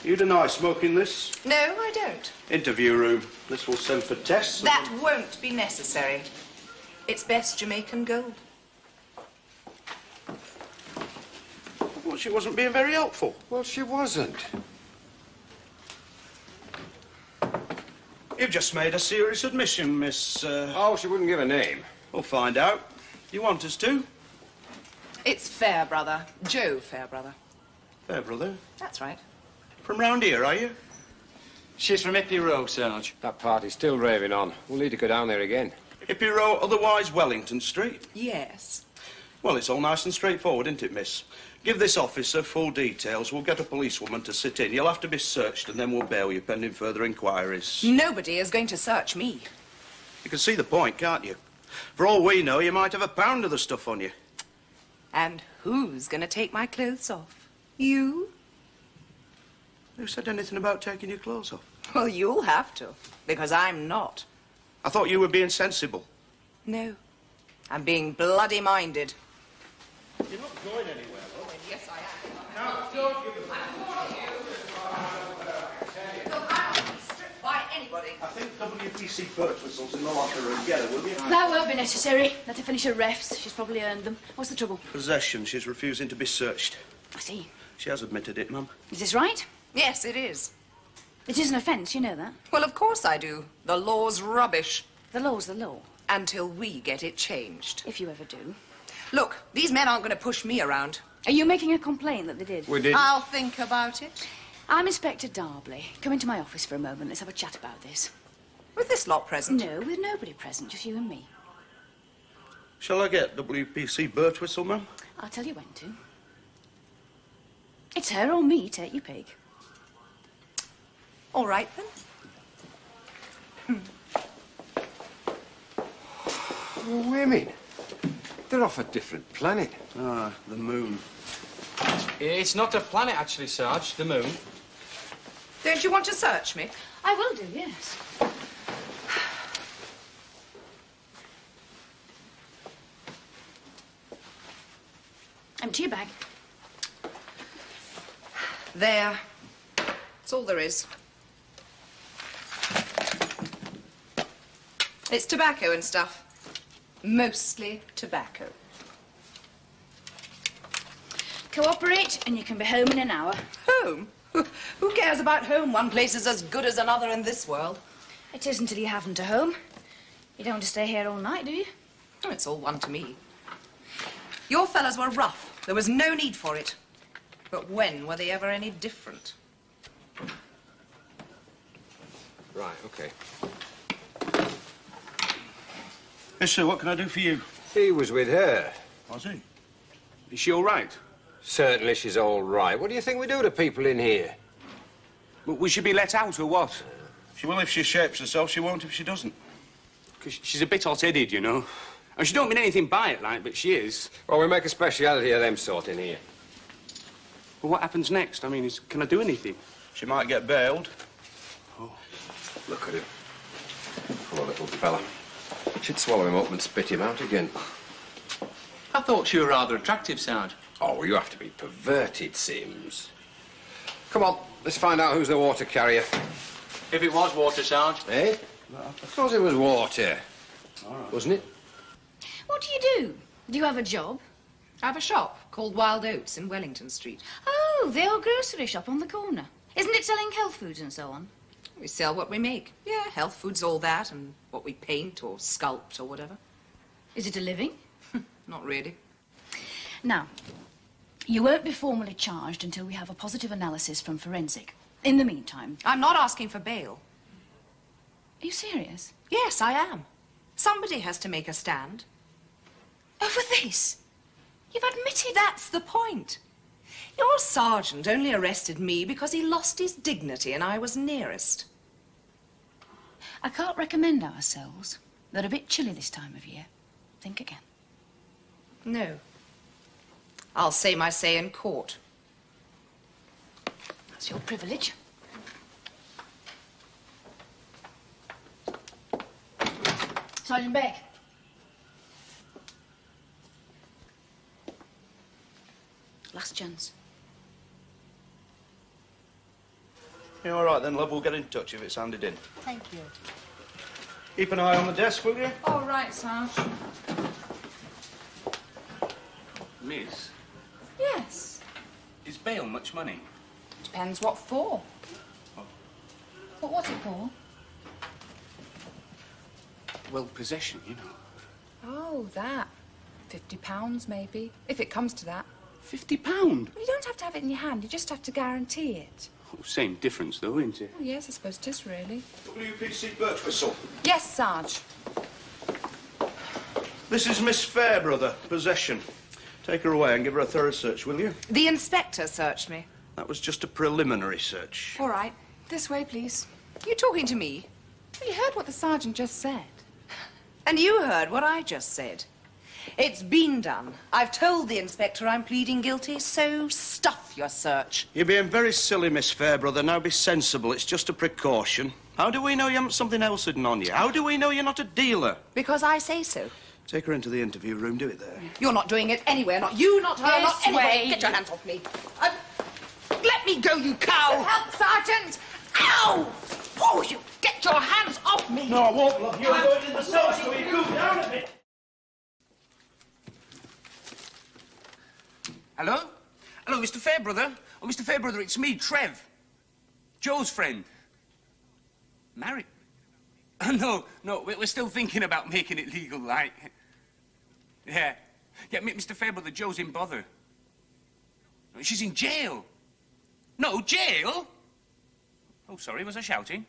You deny smoking this? No, I don't. Interview room. This will send for tests. That won't be necessary. It's best Jamaican gold. Well, she wasn't being very helpful. Well, she wasn't. You've just made a serious admission, Miss... Oh, she wouldn't give a name. We'll find out. You want us to? It's Fairbrother. Joe Fairbrother. Fairbrother? That's right. From round here, are you? She's from Hippie Row, Sarge. That party's still raving on. We'll need to go down there again. Hippie Row, otherwise Wellington Street? Yes. Well, it's all nice and straightforward, isn't it, miss? Give this officer full details. We'll get a policewoman to sit in. You'll have to be searched, and then we'll bail you pending further inquiries. Nobody is going to search me. You can see the point, can't you? For all we know, you might have a pound of the stuff on you. And who's going to take my clothes off? You? Who said anything about taking your clothes off? Well, you'll have to, because I'm not. I thought you were being sensible. No. I'm being bloody minded. You're not going anywhere, though. Yes, I am. Now, don't give them... Look, I'm not being stripped by anybody. I think WPC birch whistles in the locker room. Get her, will you? That won't be necessary. Let her finish her refs. She's probably earned them. What's the trouble? Possession. She's refusing to be searched. I see. She has admitted it, Mum. Is this right? Yes, it is. It is an offence, you know that. Well, of course I do. The law's rubbish. The law's the law. Until we get it changed. If you ever do. Look, these men aren't going to push me around. Are you making a complaint that they did? We did. I'll think about it. I'm Inspector Darbley. Come into my office for a moment. Let's have a chat about this. With this lot present? No, with nobody present, just you and me. Shall I get WPC birch whistle, Mum? I'll tell you when to. It's her or me, take your pick. All right, then. Women. They're off a different planet. Ah, the moon. It's not a planet, actually, Sarge. The moon. Don't you want to search me? I will do, yes. Empty your bag. There. That's all there is. It's tobacco and stuff. Mostly tobacco. Cooperate, and you can be home in an hour. Home? Who cares about home? One place is as good as another in this world. It is until you haven't a home. You don't want to stay here all night, do you? Oh, it's all one to me. Your fellas were rough. There was no need for it. But when were they ever any different? Right, OK. Yes, sir, what can I do for you? He was with her. Was he? Is she all right? Certainly she's all right. What do you think we do to people in here? But we should be let out, or what? She will if she shapes herself. She won't if she doesn't. Because she's a bit hot-headed, you know. And she don't mean anything by it, like, but she is. Well, we make a speciality of them sort in here. Well, what happens next? I mean, can I do anything? She might get bailed. Oh, look at him. Poor little fella. She'd swallow him up and spit him out again. I thought you were rather attractive, Sarge. Oh, you have to be perverted, Sims. Come on, let's find out who's the water carrier. If it was water, Sarge. Eh? Of course it was water. Wasn't it? What do you do? Do you have a job? I have a shop called Wild Oats in Wellington Street. Oh, the old grocery shop on the corner. Isn't it selling health foods and so on? We sell what we make. Yeah, health foods, all that, and what we paint or sculpt or whatever. Is it a living? Not really. Now, you won't be formally charged until we have a positive analysis from forensic. In the meantime... I'm not asking for bail. Are you serious? Yes, I am. Somebody has to make a stand. Over this? You've admitted... That's the point. Your sergeant only arrested me because he lost his dignity and I was nearest. I can't recommend ourselves. They're a bit chilly this time of year. Think again. No. I'll say my say in court. That's your privilege. Sergeant Beck. Last chance. You all right then, love? We'll get in touch if it's handed in. Thank you. Keep an eye on the desk, will you? All right, Sarge. Miss? Yes. Is bail much money? Depends what for. What was it for? Well, possession, you know. Oh, that. £50, maybe, if it comes to that. £50? Well, you don't have to have it in your hand. You just have to guarantee it. Oh, same difference, though, isn't it? Oh, yes, I suppose it is, really. WPC Birchwhistle. Yes, Sarge. This is Miss Fairbrother, possession. Take her away and give her a thorough search, will you? The inspector searched me. That was just a preliminary search. All right. This way, please. You talking to me? Well, you heard what the sergeant just said. And you heard what I just said. It's been done. I've told the inspector I'm pleading guilty, so stuff your search. You're being very silly, Miss Fairbrother. Now be sensible. It's just a precaution. How do we know you haven't something else hidden on you? How do we know you're not a dealer? Because I say so. Take her into the interview room. Do it there. You're not doing it anywhere. Not you, not her, not This anywhere. way. Get your hands off me. Let me go, you cow! Help, Sergeant! Ow! Oh, you get your hands off me! No, I won't, love. You're going in the cell, so you cool down a bit. Hello? Hello, Mr. Fairbrother? Oh, Mr. Fairbrother, it's me, Trev. Joe's friend. Married? Oh, no, we're still thinking about making it legal, like. Yeah. Yeah, Mr. Fairbrother, Joe's in bother. She's in jail. No, jail? Oh, sorry, was I shouting?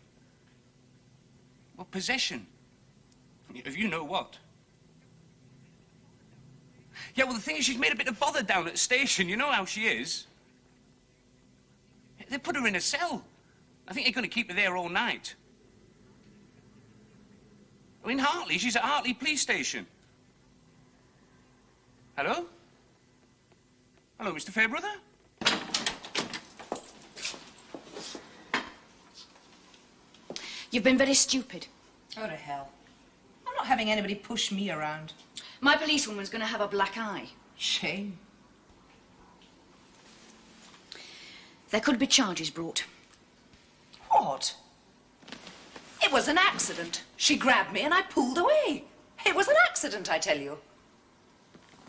Well, possession. If you know what. Yeah, well, the thing is, she's made a bit of bother down at the station. You know how she is. They put her in a cell. I think they're going to keep her there all night. Oh, in Hartley. She's at Hartley Police Station. Hello? Hello, Mr. Fairbrother? You've been very stupid. Go to hell. I'm not having anybody push me around. My policewoman's going to have a black eye. Shame. There could be charges brought. What? It was an accident. She grabbed me and I pulled away. It was an accident, I tell you.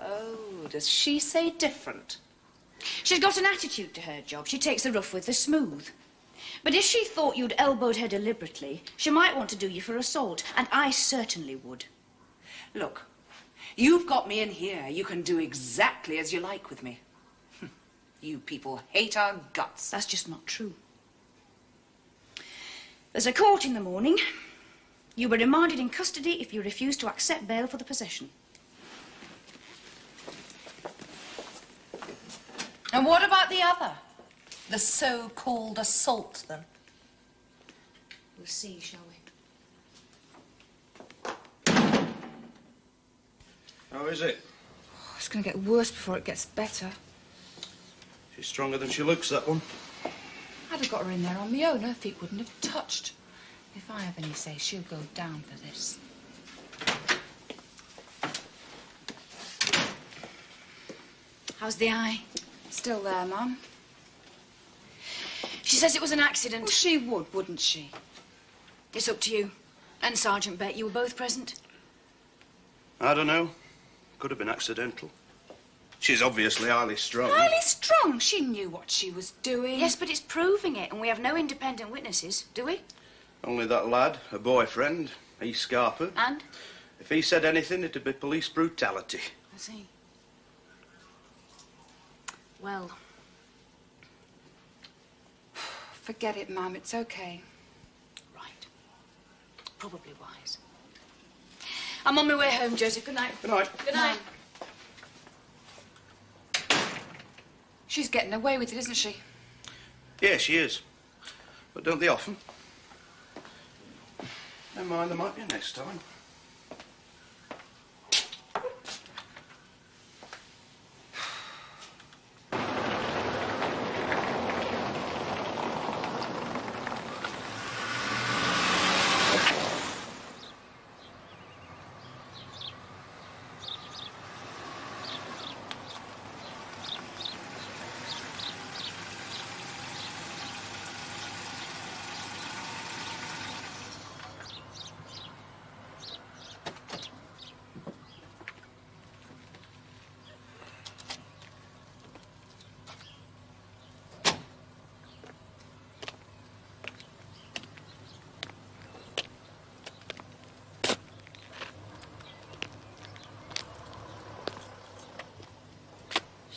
Oh, does she say different? She's got an attitude to her job. She takes the rough with the smooth. But if she thought you'd elbowed her deliberately, she might want to do you for assault, and I certainly would. Look, you've got me in here. You can do exactly as you like with me. You people hate our guts. That's just not true. There's a court in the morning. You were remanded in custody if you refuse to accept bail for the possession. And what about the other? The so-called assault, then? We'll see, shall we? How is it? Oh, it's going to get worse before it gets better. She's stronger than she looks, that one. I'd have got her in there on my own. Her feet wouldn't have touched. If I have any say, she'll go down for this. How's the eye? Still there, Mum. She says it was an accident. Well, she would, wouldn't she? It's up to you. And Sergeant Bet, you were both present. I don't know. Could have been accidental. She's obviously highly strung. Highly strung? She knew what she was doing. Yes, but it's proving it, and we have no independent witnesses, do we? Only that lad, her boyfriend, he's Scarper. And? If he said anything, it'd be police brutality. I see. Well... Forget it, Mum. It's okay. Right. Probably wise. I'm on my way home, Joseph. Good night. Good night. Good night. She's getting away with it, isn't she? Yeah, she is. But don't they often? Never mind, there might be a next time.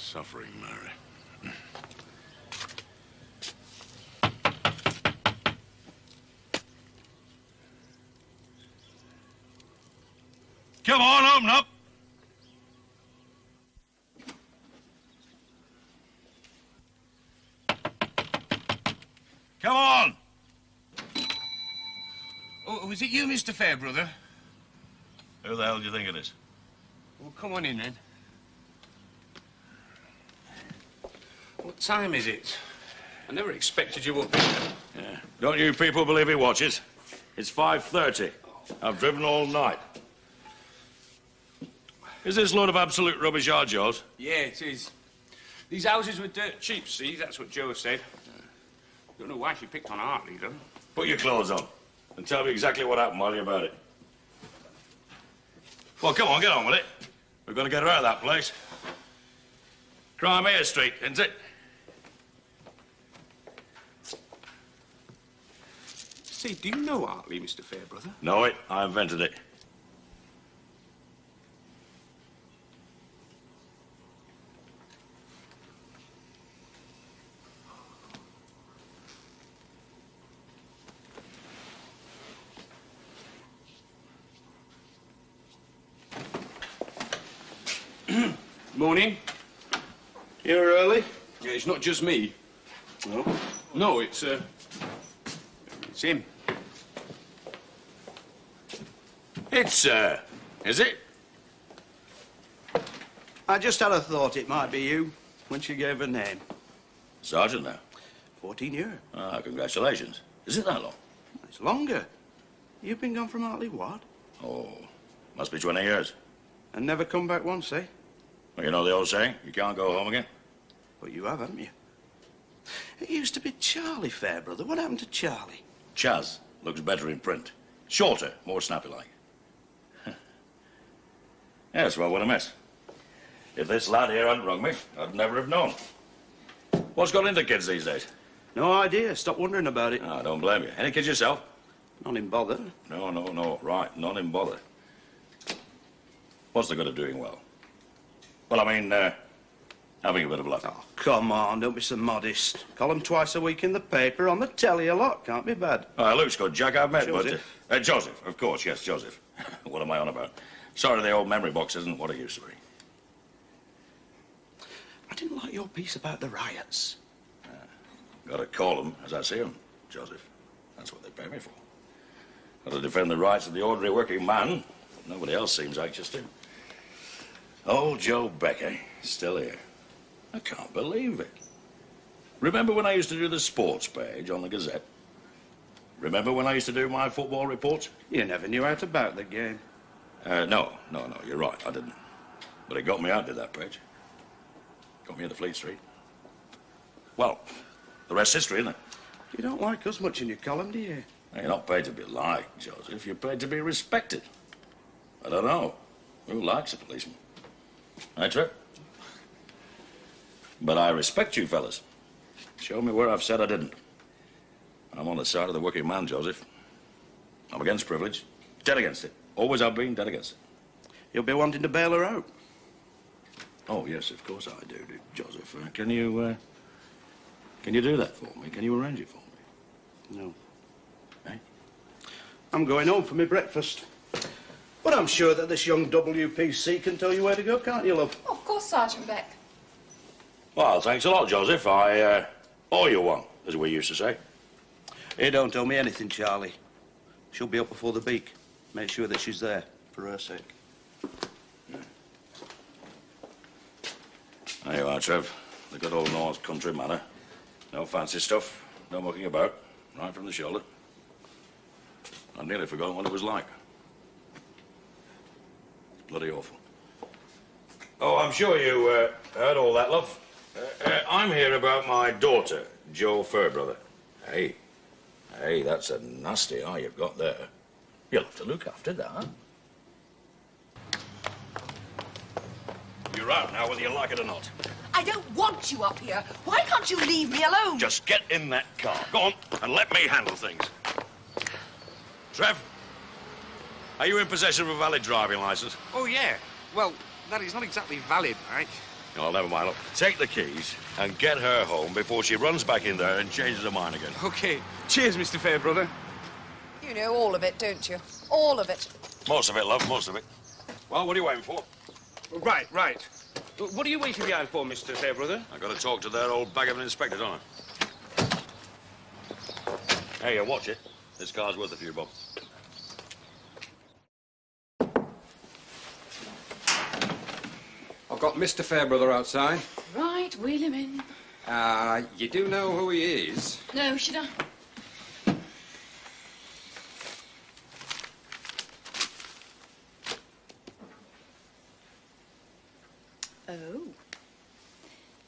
suffering, Mary. Come on, open up. Come on. Oh, was it you, Mr. Fairbrother? Who the hell do you think it is? Well, come on in, then. What time is it? I never expected you up here. Yeah. Don't you people believe your watches? It's 5:30. I've driven all night. Is this load of absolute rubbish ours yours? Yeah, it is. These houses were dirt cheap, see? That's what Joe said. Don't know why she picked on Hartley, though. Put your clothes on and tell me exactly what happened while you're about it. Well, come on, get on with it. We've got to get her out of that place. Crimea Street, isn't it? Say, do you know Hartley, Mr. Fairbrother? Know it. I invented it. Morning. You're early? Yeah, it's not just me. No? No, it's him. It's, is it? I just had a thought it might be you when she gave her name. Sergeant now? 14 years. Ah, congratulations. Is it that long? It's longer. You've been gone from Hartley what? Oh, must be 20 years. And never come back once, eh? Well, you know the old saying, you can't go home again? But you have, haven't you? It used to be Charlie Fairbrother. What happened to Charlie? Chaz looks better in print. Shorter, more snappy-like. Yes, well, what a mess. If this lad here hadn't rung me, I'd never have known. What's got into kids these days? No idea. Stop wondering about it. I don't blame you. Any kids yourself? Not in bother. No. Right, not in bother. What's the good of doing well? Well, I mean, having a bit of luck. Oh, come on, don't be so modest. Column twice a week in the paper, on the telly a lot. Can't be bad. Oh, Luke's good, Jack, I've met, Joseph. but... Joseph, of course, yes, Joseph. What am I on about? Sorry, the old memory box isn't what it used to be. I didn't like your piece about the riots. Gotta call them as I see them, Joseph. That's what they pay me for. Gotta defend the rights of the ordinary working man. Nobody else seems anxious to. Old Joe Becker, still here. I can't believe it. Remember when I used to do the sports page on the Gazette? Remember when I used to do my football reports? You never knew how to back the game. No, you're right, I didn't. But it got me out, did that page. Got me into Fleet Street. Well, the rest's history, isn't it? You don't like us much in your column, do you? You're not paid to be liked, Joseph. You're paid to be respected. I don't know. Who likes a policeman? Hey, Trip? But I respect you fellas. Show me where I've said I didn't. I'm on the side of the working man, Joseph. I'm against privilege. Dead against it. Always have been, dead against it. You'll be wanting to bail her out. Oh, yes, of course I do, Joseph. Can you do that for me? Can you arrange it for me? No. Eh? I'm going home for my breakfast. But I'm sure that this young WPC can tell you where to go, can't you, love? Oh, of course, Sergeant Beck. Well, thanks a lot, Joseph. I owe you one, as we used to say. Hey, don't tell me anything, Charlie. She'll be up before the beak. Make sure that she's there, for her sake. There you are, Trev. The good old North country manner. No fancy stuff, no mucking about. Right from the shoulder. I'd nearly forgotten what it was like. Bloody awful. Oh, I'm sure you heard all that, love. I'm here about my daughter, Jo Fairbrother. Hey, that's a nasty eye you've got there. You'll have to look after that. You're out now, whether you like it or not. I don't want you up here. Why can't you leave me alone? Just get in that car. Go on, and let me handle things. Trev, are you in possession of a valid driving licence? Oh, yeah. Well, that is not exactly valid, right? Oh, never mind. Look, take the keys and get her home before she runs back in there and changes her mind again. OK. Cheers, Mr. Fairbrother. You know all of it, don't you? All of it. Most of it, love, most of it. Well, what are you waiting for? Right. What are you waiting behind for, Mr. Fairbrother? I got to talk to that old bag of an inspector, don't I? Hey, you watch it. This car's worth a few bob. I've got Mr. Fairbrother outside. Right, wheel him in. You do know who he is? No, should I? Oh.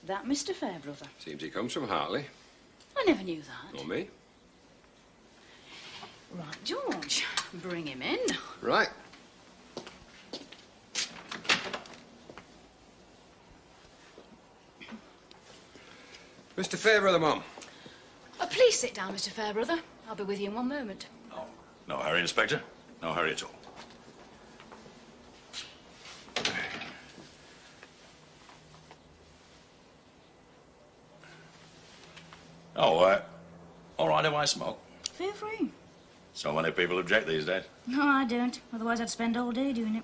That Mr. Fairbrother. Seems he comes from Hartley. I never knew that. Or me. Right, George. Bring him in. Right. Mr. Fairbrother, Mum. Please sit down, Mr. Fairbrother. I'll be with you in one moment. No hurry, Inspector. No hurry at all. Oh, all right if I smoke. Feel free. So many people object these days. No, I don't. Otherwise, I'd spend all day doing it.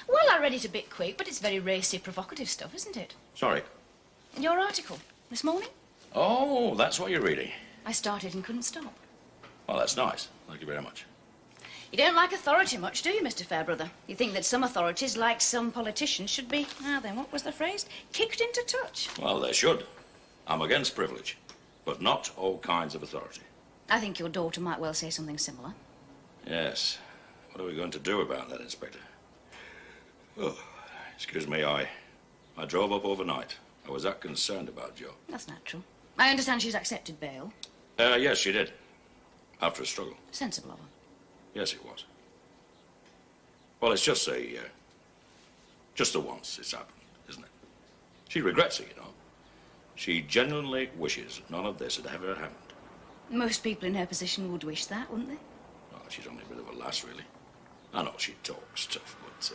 Well, I read it a bit quick, but it's very racy, provocative stuff, isn't it? Sorry. Your article this morning? Oh, that's what you're reading. I started and couldn't stop. Well, that's nice. Thank you very much. You don't like authority much, do you, Mr. Fairbrother? You think that some authorities, like some politicians, should be, then what was the phrase? Kicked into touch. Well, they should. I'm against privilege, but not all kinds of authority. I think your daughter might well say something similar. Yes. What are we going to do about that, Inspector? Oh, excuse me, I drove up overnight. I was that concerned about Jo. That's natural. I understand she's accepted bail. Yes, she did. After a struggle. Sensible of her. Yes, it was. Well, it's just just the once it's happened, isn't it? She regrets it, you know. She genuinely wishes none of this had ever happened. Most people in her position would wish that, wouldn't they? Well, she's only a bit of a lass, really. I know she talks tough, but...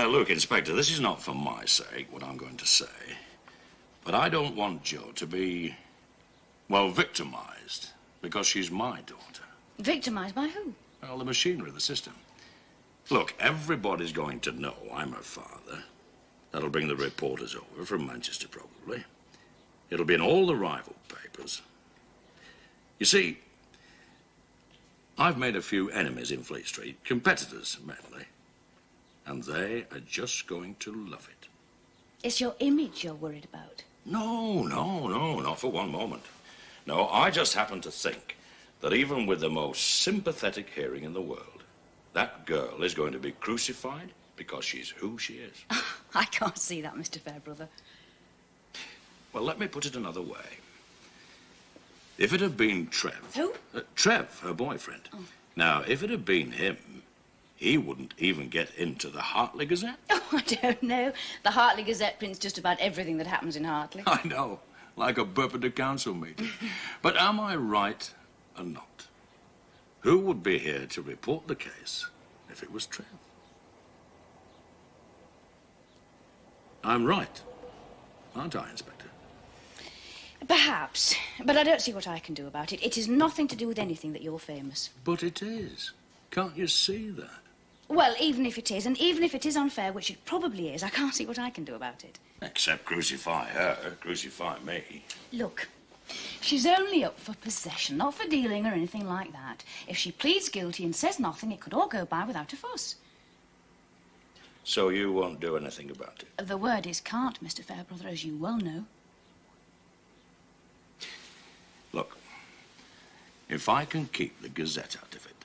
Look, Inspector, this is not for my sake, what I'm going to say. But I don't want Jo to be, well, victimized because she's my daughter. Victimized by who? Well, the machinery of the system. Look, everybody's going to know I'm her father. That'll bring the reporters over from Manchester, probably. It'll be in all the rival papers. You see, I've made a few enemies in Fleet Street, competitors, mainly. And they are just going to love it. It's your image you're worried about. No, not for one moment. No, I just happen to think that even with the most sympathetic hearing in the world, that girl is going to be crucified because she's who she is. I can't see that, Mr. Fairbrother. Well, let me put it another way. If it had been Trev... Who? Trev, her boyfriend. Oh. Now, if it had been him, he wouldn't even get into the Hartley Gazette. Oh, I don't know. The Hartley Gazette prints just about everything that happens in Hartley. I know, like a burp at a council meeting. But am I right or not? Who would be here to report the case if it was Trev? I'm right, aren't I, Inspector? Perhaps, but I don't see what I can do about it. It is nothing to do with anything that you're famous. But it is. Can't you see that? Well, even if it is, and even if it is unfair, which it probably is, I can't see what I can do about it. Except crucify her, crucify me. Look, she's only up for possession, not for dealing or anything like that. If she pleads guilty and says nothing, it could all go by without a fuss. So you won't do anything about it? The word is can't, Mr. Fairbrother, as you well know. Look, if I can keep the Gazette out of it,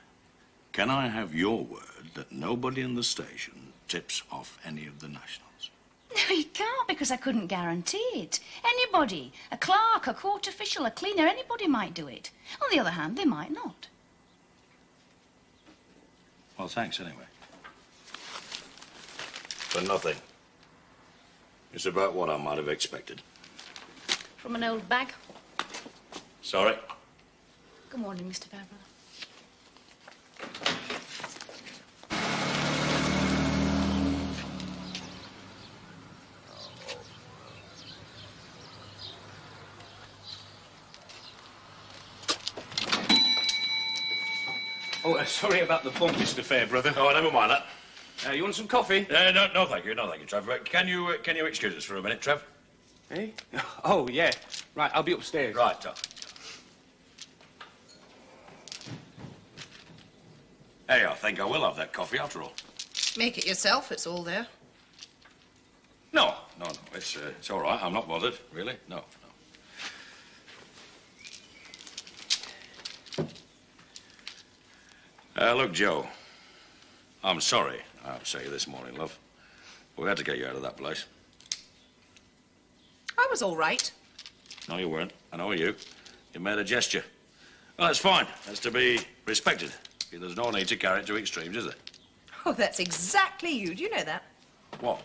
can I have your word that nobody in the station tips off any of the nationals? No, you can't, because I couldn't guarantee it. Anybody, a clerk, a court official, a cleaner, anybody might do it. On the other hand, they might not. Well, thanks anyway. For nothing. It's about what I might have expected. From an old bag. Sorry. Good morning, Mr. Fairbrother. Oh, sorry about the bump, Mr. Fairbrother. Oh, never mind that. You want some coffee? No, thank you. No, thank you, Trev. Can you excuse us for a minute, Trev? Eh? Oh, yeah. Right, I'll be upstairs. Right, Tom. Hey, I think I will have that coffee after all. Make it yourself, it's all there. No. It's all right. I'm not bothered, really. No. Look, Joe. I'm sorry I upset you this morning, love. We had to get you out of that place. I was all right. No, you weren't. I know you. You made a gesture. Well, that's fine. That's to be respected. There's no need to carry it to extremes, is there? Oh, that's exactly you. Do you know that? What?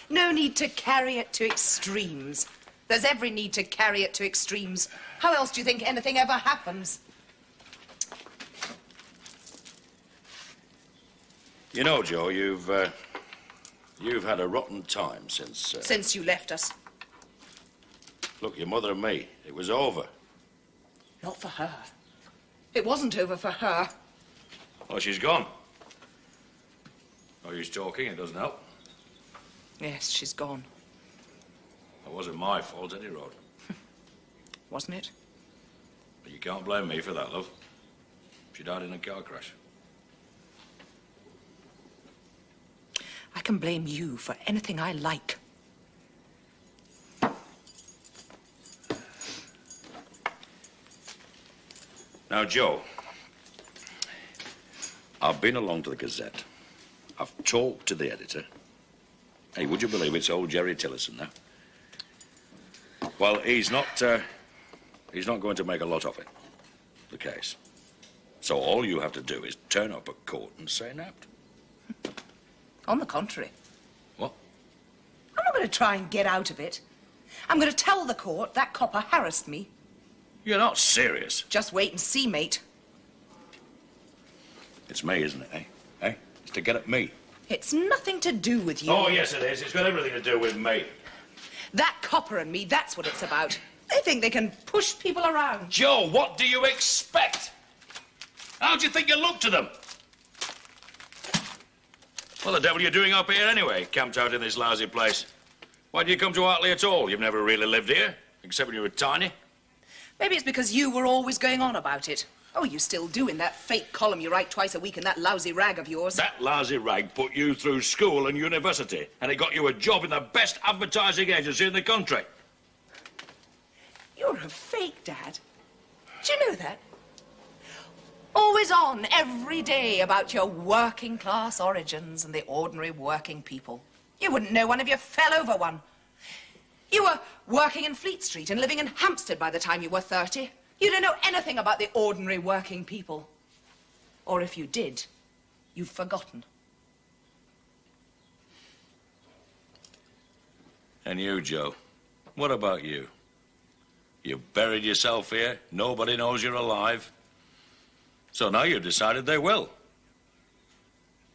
No need to carry it to extremes. There's every need to carry it to extremes. How else do you think anything ever happens? You know, Joe, you've had a rotten time since... Since you left us. Look, your mother and me, it was over. Not for her. It wasn't over for her. Oh, she's gone. No use talking, it doesn't help. Yes, she's gone. It wasn't my fault, any road. Wasn't it? But you can't blame me for that, love. She died in a car crash. I can blame you for anything I like. Now, Joe, I've been along to the Gazette. I've talked to the editor. Hey, would you believe it's old Jerry Tillotson now? Well, he's not going to make a lot of it, the case. So all you have to do is turn up at court and say napped. On the contrary. What? I'm not going to try and get out of it. I'm going to tell the court that copper harassed me. You're not serious. Just wait and see, mate. It's me, isn't it, eh? Eh? It's to get at me. It's nothing to do with you. Oh, yes, it is. It's got everything to do with me. That copper and me, that's what it's about. They think they can push people around. Joe, what do you expect? How do you think you look to them? What the devil are you doing up here anyway, camped out in this lousy place? Why did you come to Hartley at all? You've never really lived here, except when you were tiny. Maybe it's because you were always going on about it. Oh, you still do in that fake column you write twice a week in that lousy rag of yours. That lousy rag put you through school and university, and it got you a job in the best advertising agency in the country. You're a fake, Dad. Do you know that? Always on every day about your working class origins and the ordinary working people. You wouldn't know one if you fell over one. You were working in Fleet Street and living in Hampstead by the time you were 30. You don't know anything about the ordinary working people. Or if you did, you've forgotten. And you, Joe, what about you? You buried yourself here, nobody knows you're alive. So now you've decided they will.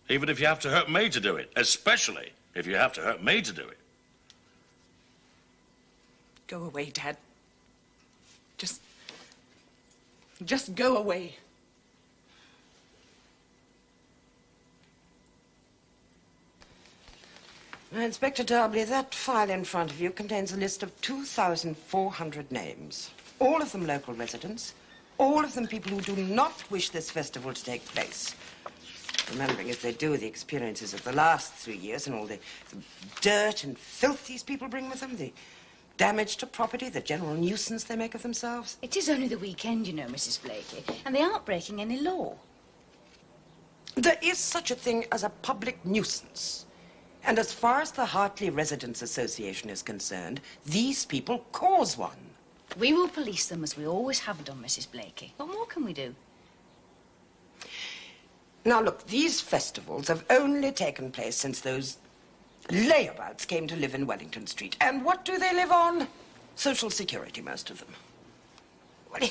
Even if you have to hurt me to do it, especially if you have to hurt me to do it. Go away, Dad. Just go away. Now, Inspector Darby, that file in front of you contains a list of 2,400 names. All of them local residents. All of them people who do not wish this festival to take place. Remembering, as they do, the experiences of the last 3 years and all the dirt and filth these people bring with them, the damage to property, the general nuisance they make of themselves. It is only the weekend, you know, Mrs. Blakey, and they aren't breaking any law. There is such a thing as a public nuisance. And as far as the Hartley Residents Association is concerned, these people cause one. We will police them as we always have done, Mrs. Blakey. What more can we do? Now, look, these festivals have only taken place since those layabouts came to live in Wellington Street. And what do they live on? Social Security, most of them. Well,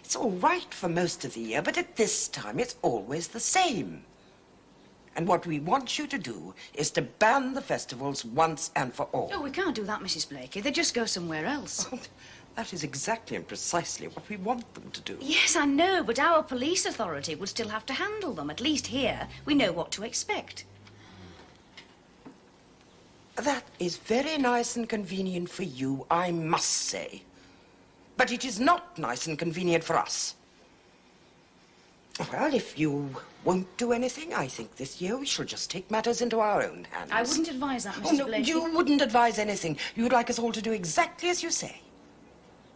it's all right for most of the year, but at this time, it's always the same. And what we want you to do is to ban the festivals once and for all. Oh, we can't do that, Mrs. Blakey. They just go somewhere else. That is exactly and precisely what we want them to do. Yes, I know, but our police authority would still have to handle them. At least here, we know what to expect. That is very nice and convenient for you, I must say. But it is not nice and convenient for us. Well, if you won't do anything, I think this year we shall just take matters into our own hands. I wouldn't advise that, Mrs. Oh, no, Blakey. you wouldn't advise anything. You'd like us all to do exactly as you say.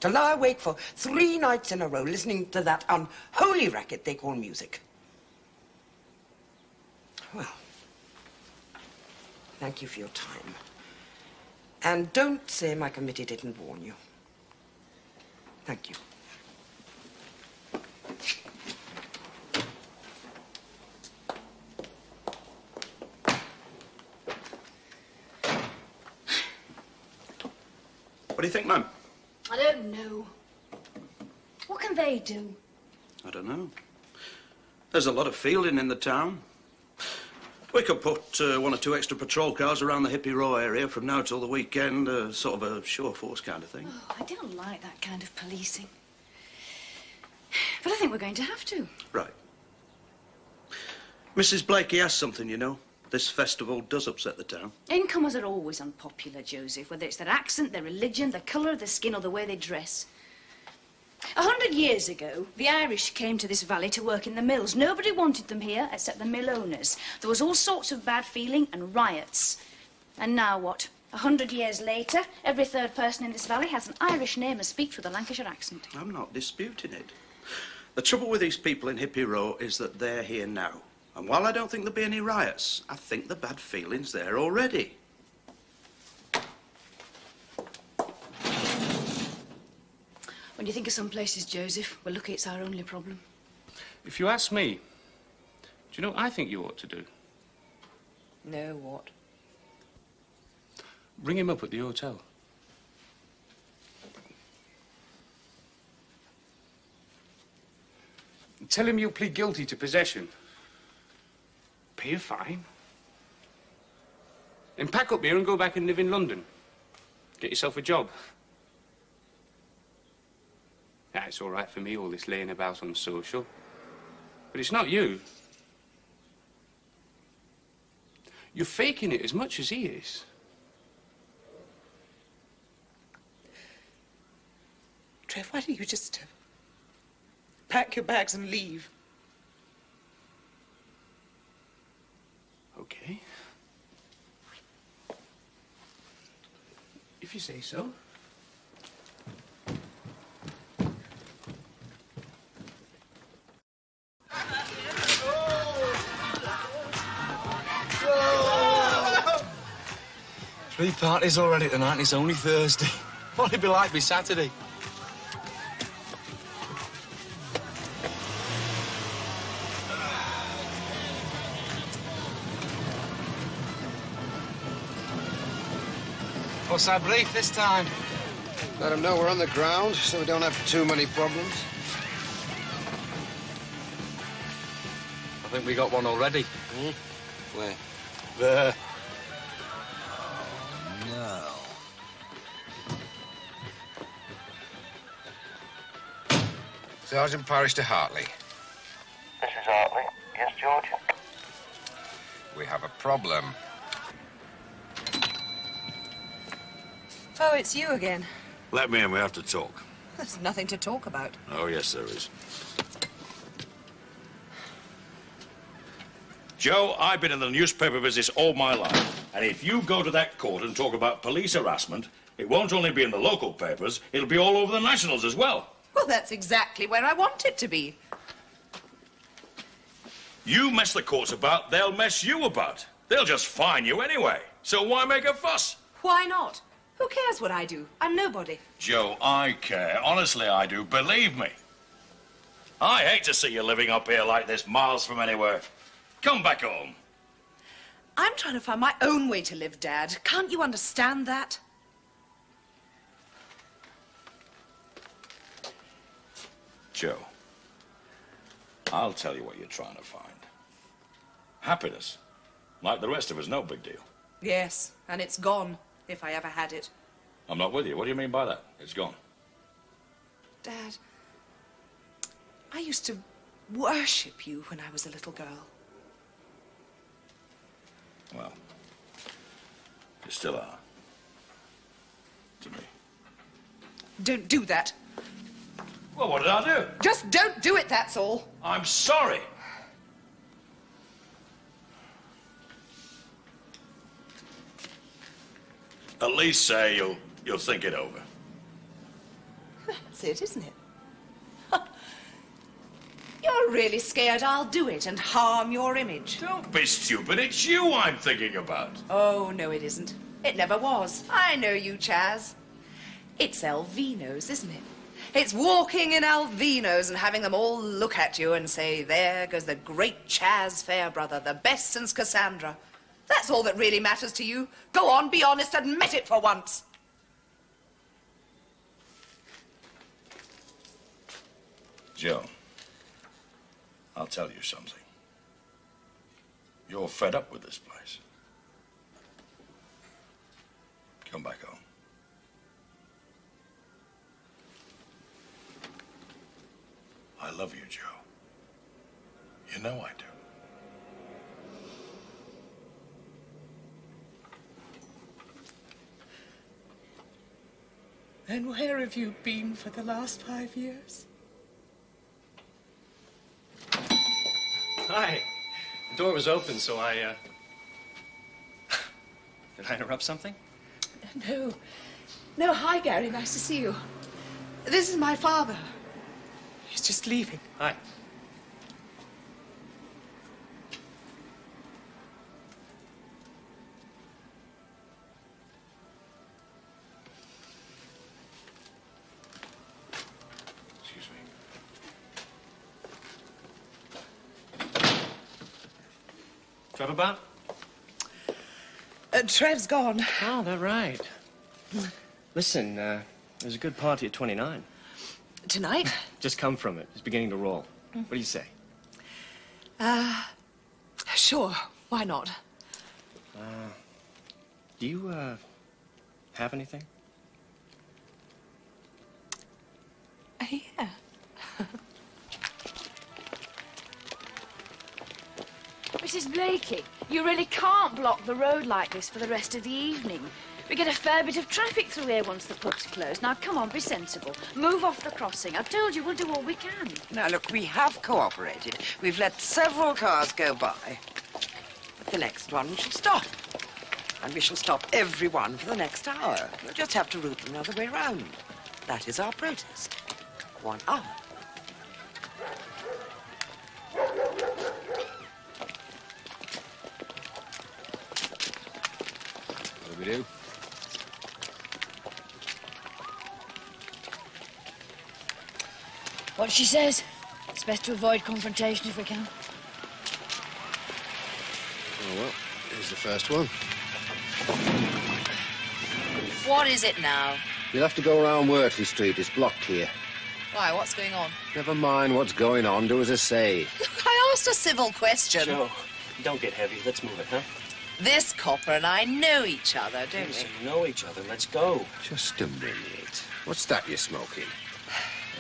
To lie awake for 3 nights in a row listening to that unholy racket they call music. Well, thank you for your time. And don't say my committee didn't warn you. Thank you. What do you think, ma'am? I don't know. What can they do? I don't know. There's a lot of fielding in the town. We could put 1 or 2 extra patrol cars around the Hippie Row area from now till the weekend, sort of a show of force kind of thing. Oh, I don't like that kind of policing. But I think we're going to have to. Right. Mrs. Blakey has something, you know. This festival does upset the town. Incomers are always unpopular, Joseph, whether it's their accent, their religion, the colour of their skin, or the way they dress. 100 years ago, the Irish came to this valley to work in the mills. Nobody wanted them here except the mill owners. There was all sorts of bad feeling and riots. And now what? 100 years later, every 3rd person in this valley has an Irish name and speaks with a Lancashire accent. I'm not disputing it. The trouble with these people in Hippie Row is that they're here now. And while I don't think there'll be any riots, I think the bad feeling's there already. When you think of some places, Joseph, we're lucky it's our only problem. If you ask me, do you know what I think you ought to do? No, what? Ring him up at the hotel. Tell him you'll plead guilty to possession. Pay a fine. Then pack up here and go back and live in London. Get yourself a job. Yeah, it's all right for me, all this laying about on social. But it's not you. You're faking it as much as he is. Trev, why don't you just pack your bags and leave? Okay. If you say so. Three parties already tonight and it's only Thursday. What'd it be like by Saturday? What's our brief this time? Let them know we're on the ground so we don't have too many problems. I think we got one already. Where? There. No. Sergeant Parish to Hartley. This is Hartley. Yes, George? We have a problem. Oh, it's you again. Let me in, we have to talk. There's nothing to talk about. Oh, yes, there is. Joe, I've been in the newspaper business all my life. And if you go to that court and talk about police harassment, it won't only be in the local papers, it'll be all over the nationals as well. Well, that's exactly where I want it to be. You mess the courts about, they'll mess you about. They'll just fine you anyway. So why make a fuss? Why not? Who cares what I do? I'm nobody. Joe, I care. Honestly, I do. Believe me. I hate to see you living up here like this, miles from anywhere. Come back home. I'm trying to find my own way to live, Dad. Can't you understand that? Joe, I'll tell you what you're trying to find. Happiness. Like the rest of us, no big deal. Yes, and it's gone, if I ever had it. I'm not with you. What do you mean by that? It's gone. Dad, I used to worship you when I was a little girl. Well, you still are. To me. Don't do that. Well, what did I do? Just don't do it, that's all. I'm sorry. At least say you'll think it over. That's it, isn't it? You're really scared I'll do it and harm your image. Don't be stupid. It's you I'm thinking about. Oh, no, it isn't. It never was. I know you, Chaz. It's Alvinos, isn't it? It's walking in Alvinos and having them all look at you and say, there goes the great Chaz Fairbrother, the best since Cassandra. That's all that really matters to you. Go on, be honest, admit it for once. Joe, I'll tell you something. You're fed up with this place. Come back home. I love you, Joe. You know I do. And where have you been for the last 5 years? Hi. The door was open, so I, Did I interrupt something? No. No, hi, Gary. Nice to see you. This is my father. He's just leaving. Hi. Excuse me. Trevor about? Trev's gone. Oh, that right. Listen, there's a good party at 29. Tonight? Just come from it. It's beginning to roll. What do you say? Sure. Why not? Do you, have anything? Yeah. Mrs. Blakey, you really can't block the road like this for the rest of the evening. We get a fair bit of traffic through here once the pub's closed. Now, come on, be sensible. Move off the crossing. I've told you we'll do all we can. Now, look, we have cooperated. We've let several cars go by. But the next one shall stop. And we shall stop everyone for the next hour. We'll just have to route them the other way round. That is our protest. 1 hour. What do we do? What she says. It's best to avoid confrontation if we can. Oh, well, here's the first one. What is it now? You'll have to go around Wortley Street. It's blocked here. Why, what's going on? Never mind what's going on. Do as I say. Look, I asked a civil question. Joe, don't get heavy. Let's move it, huh? This copper and I know each other, don't Yes, we? we know each other. Let's go. Just a minute. What's that you're smoking?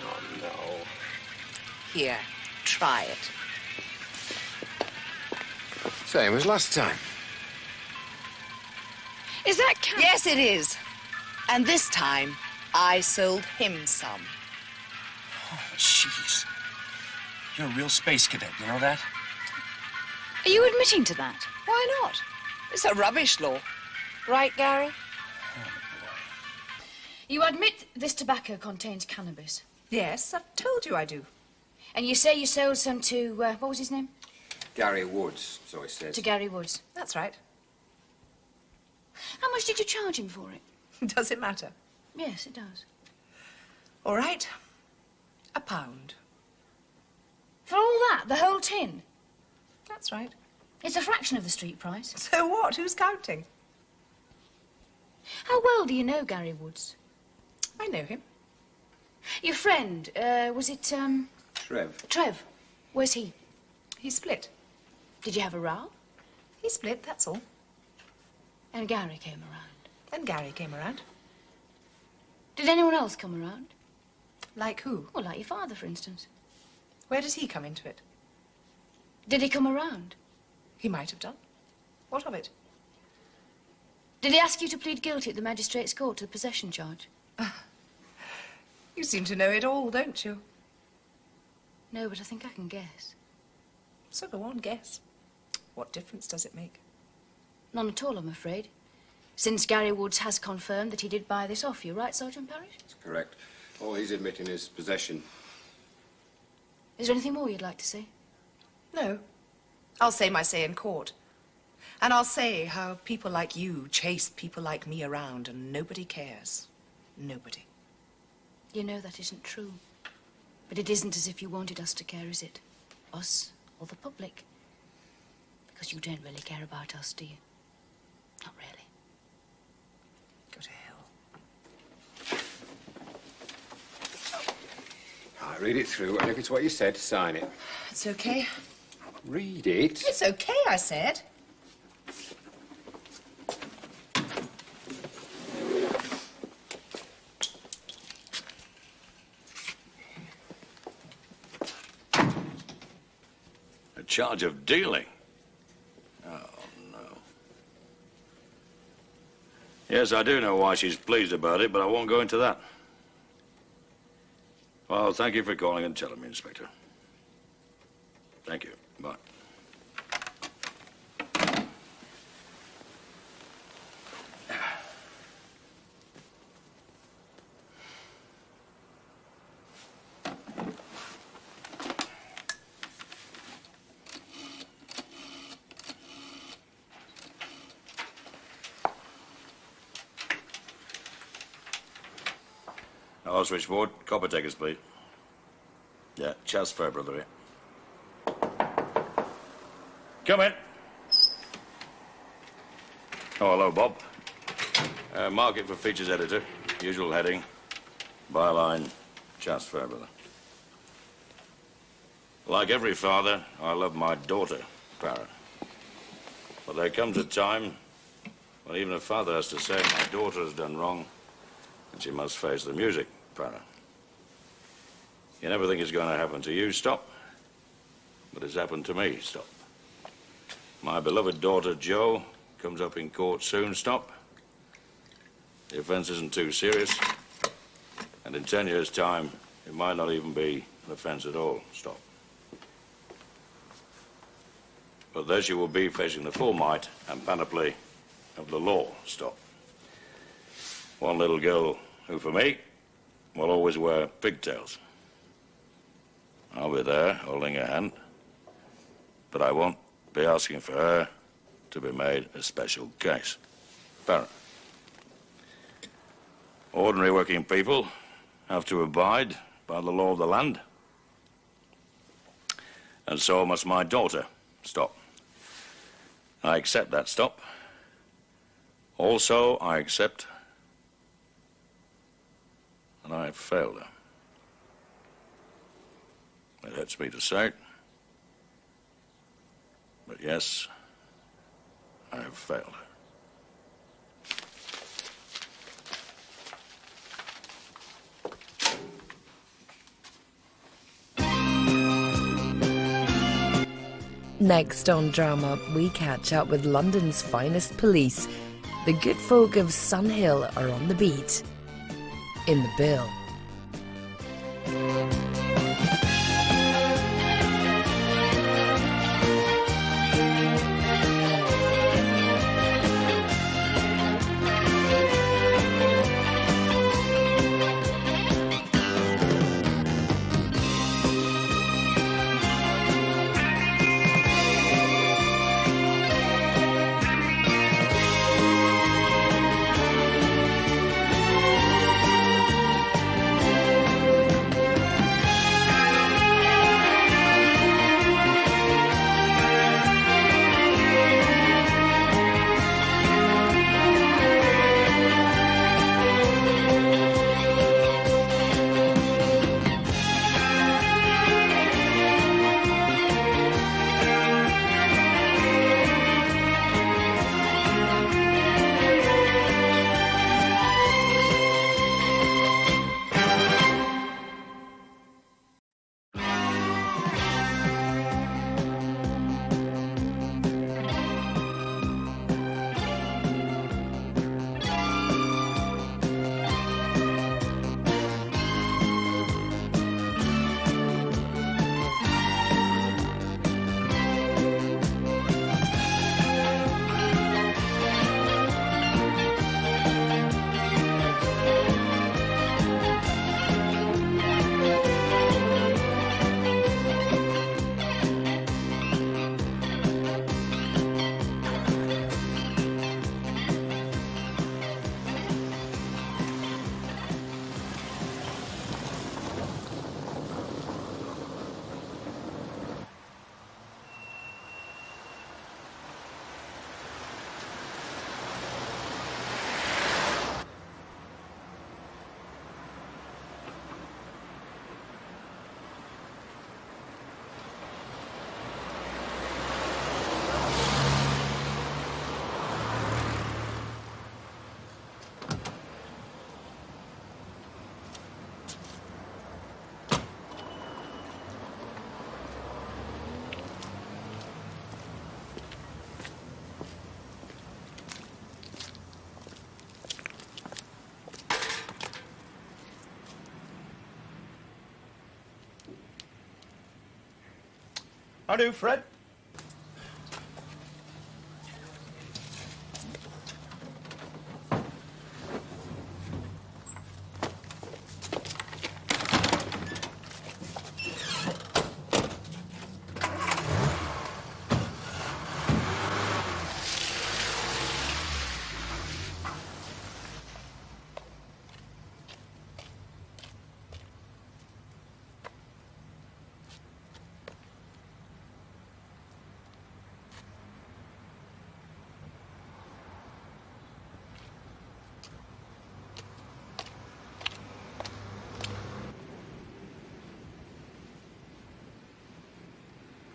Oh, no. Here, try it. Same as last time. Is that Yes, it is. And this time, I sold him some. Oh, jeez. You're a real space cadet, you know that? Are you admitting to that? Why not? It's a rubbish law. Right, Gary? You admit this tobacco contains cannabis? Yes, I've told you I do. And you say you sold some to, what was his name? Gary Woods, so he says. To Gary Woods. That's right. How much did you charge him for it? Does it matter? Yes, it does. All right. £1. For all that, the whole tin? That's right. It's a fraction of the street price. So what? Who's counting? How well do you know Gary Woods? I know him. Your friend, was it, Trev. Trev? Where's he? He split. Did you have a row? He split, that's all. And Gary came around. And Gary came around. Did anyone else come around? Like who? Well, like your father, for instance. Where does he come into it? Did he come around? He might have done. What of it? Did he ask you to plead guilty at the magistrate's court to the possession charge? You seem to know it all, don't you? No, but I think I can guess. So go on, guess. What difference does it make? None at all, I'm afraid. Since Gary Woods has confirmed that he did buy this off you, right, Sergeant Parrish? That's correct. All he's admitting is possession. Is there anything more you'd like to say? No. I'll say my say in court. And I'll say how people like you chase people like me around and nobody cares. Nobody. You know that isn't true. But it isn't as if you wanted us to care, is it? Us or the public? Because you don't really care about us, do you? Not really. Go to hell. All right, read it through, and if it's what you said, sign it. It's okay. Read it. It's okay, I said. A charge of dealing? Oh, no. Yes, I do know why she's pleased about it, but I won't go into that. Well, thank you for calling and telling me, Inspector. Thank you. Bye. Hello, switchboard. Copper takers, please. Yeah, Chas Fairbrother here. Come in. Oh, hello, Bob. Market for features editor. Usual heading. Byline, Chas Fairbrother. Like every father, I love my daughter, Para. But there comes a time when even a father has to say my daughter has done wrong and she must face the music, Para. You never think it's going to happen to you, stop. But it's happened to me, stop. My beloved daughter, Jo, comes up in court soon, stop. The offense isn't too serious. And in 10 years' time, it might not even be an offense at all, stop. But there she will be facing the full might and panoply of the law, stop. One little girl who, for me, will always wear pigtails. I'll be there, holding her hand, but I won't be asking for her to be made a special case. Para. Ordinary working people have to abide by the law of the land. And so must my daughter, stop. I accept that, stop. Also, I accept that I have failed her. It hurts me to say it, but yes, I have failed her. Next on Drama, we catch up with London's finest police. The good folk of Sun Hill are on the beat. In the Bill. How do, Fred?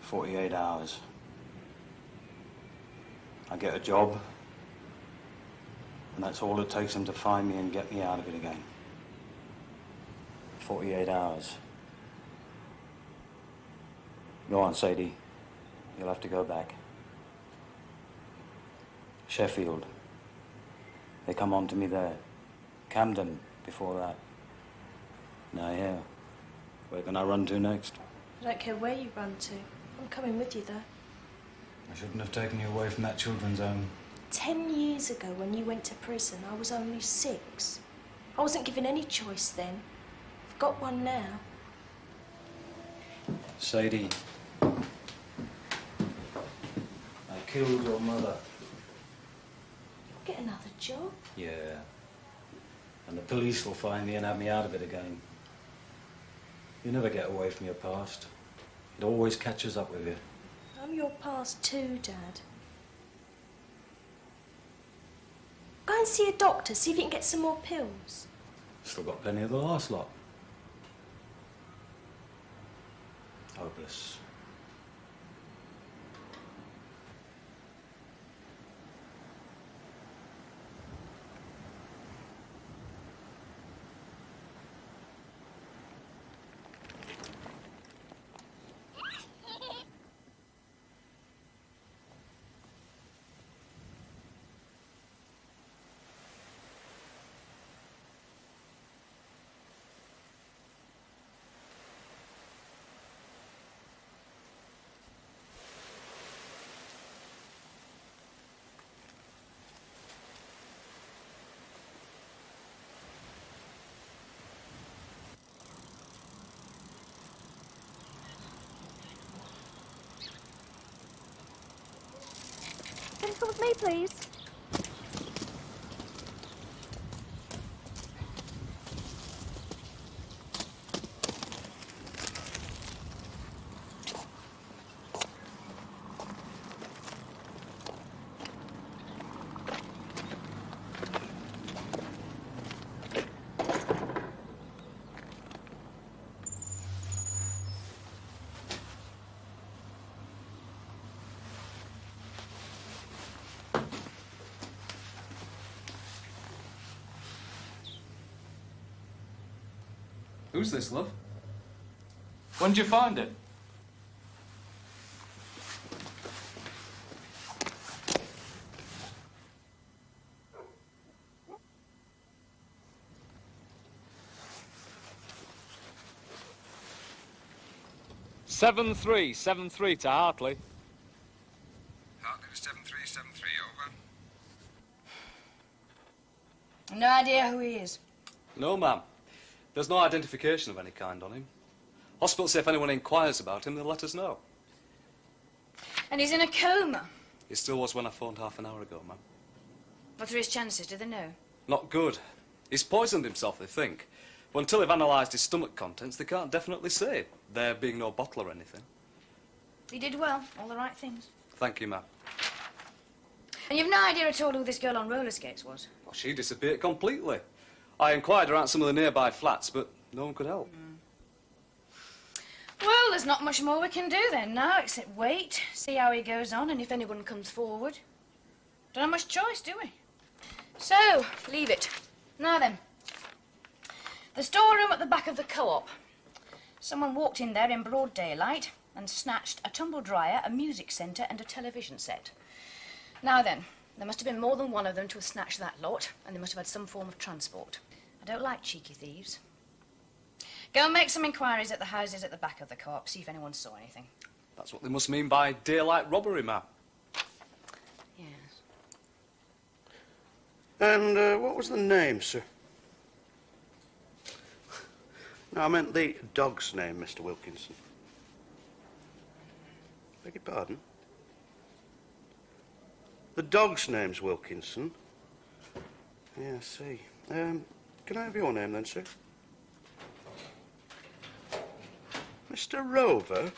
"48 hours. I get a job, and that's all it takes them to find me and get me out of it again. 48 hours. Go on, Sadie. You'll have to go back. Sheffield. They come on to me there. Camden before that. Now here. Where can I run to next? I don't care where you run to. I'm coming with you, though. I shouldn't have taken you away from that children's home. 10 years ago, when you went to prison, I was only 6. I wasn't given any choice then. I've got one now. Sadie. I killed your mother. Get another job. Yeah. And the police will find me and have me out of it again. You never get away from your past. It always catches up with you. I'm your past too, Dad. Go and see a doctor, see if you can get some more pills. Still got plenty of the last lot. Hopeless. Can you come with me, please? Who's this, love? When did you find it? Seven three to Hartley. Hartley to 7373, over. No idea who he is. No, ma'am. There's no identification of any kind on him. Hospital say if anyone inquires about him, they'll let us know. And he's in a coma. He still was when I phoned half an hour ago, ma'am. What are his chances? Do they know? Not good. He's poisoned himself, they think. But until they've analysed his stomach contents, they can't definitely say, there being no bottle or anything. He did well. All the right things. Thank you, ma'am. And you've no idea at all who this girl on roller skates was? Well, she disappeared completely. I inquired around some of the nearby flats, but no one could help. Well, there's not much more we can do then now, except wait, see how he goes on, and if anyone comes forward. Don't have much choice, do we? So, leave it. Now then. The storeroom at the back of the co-op. Someone walked in there in broad daylight and snatched a tumble dryer, a music centre and a television set. Now then, there must have been more than one of them to have snatched that lot, and they must have had some form of transport. I don't like cheeky thieves. Go and make some inquiries at the houses at the back of the co-op, see if anyone saw anything. That's what they must mean by daylight robbery, ma. Yes. And what was the name, sir? No, I meant the dog's name, Mr. Wilkinson. Beg your pardon? The dog's name's Wilkinson. Yeah, I see. Can I have your name then, sir? Mr. Rover?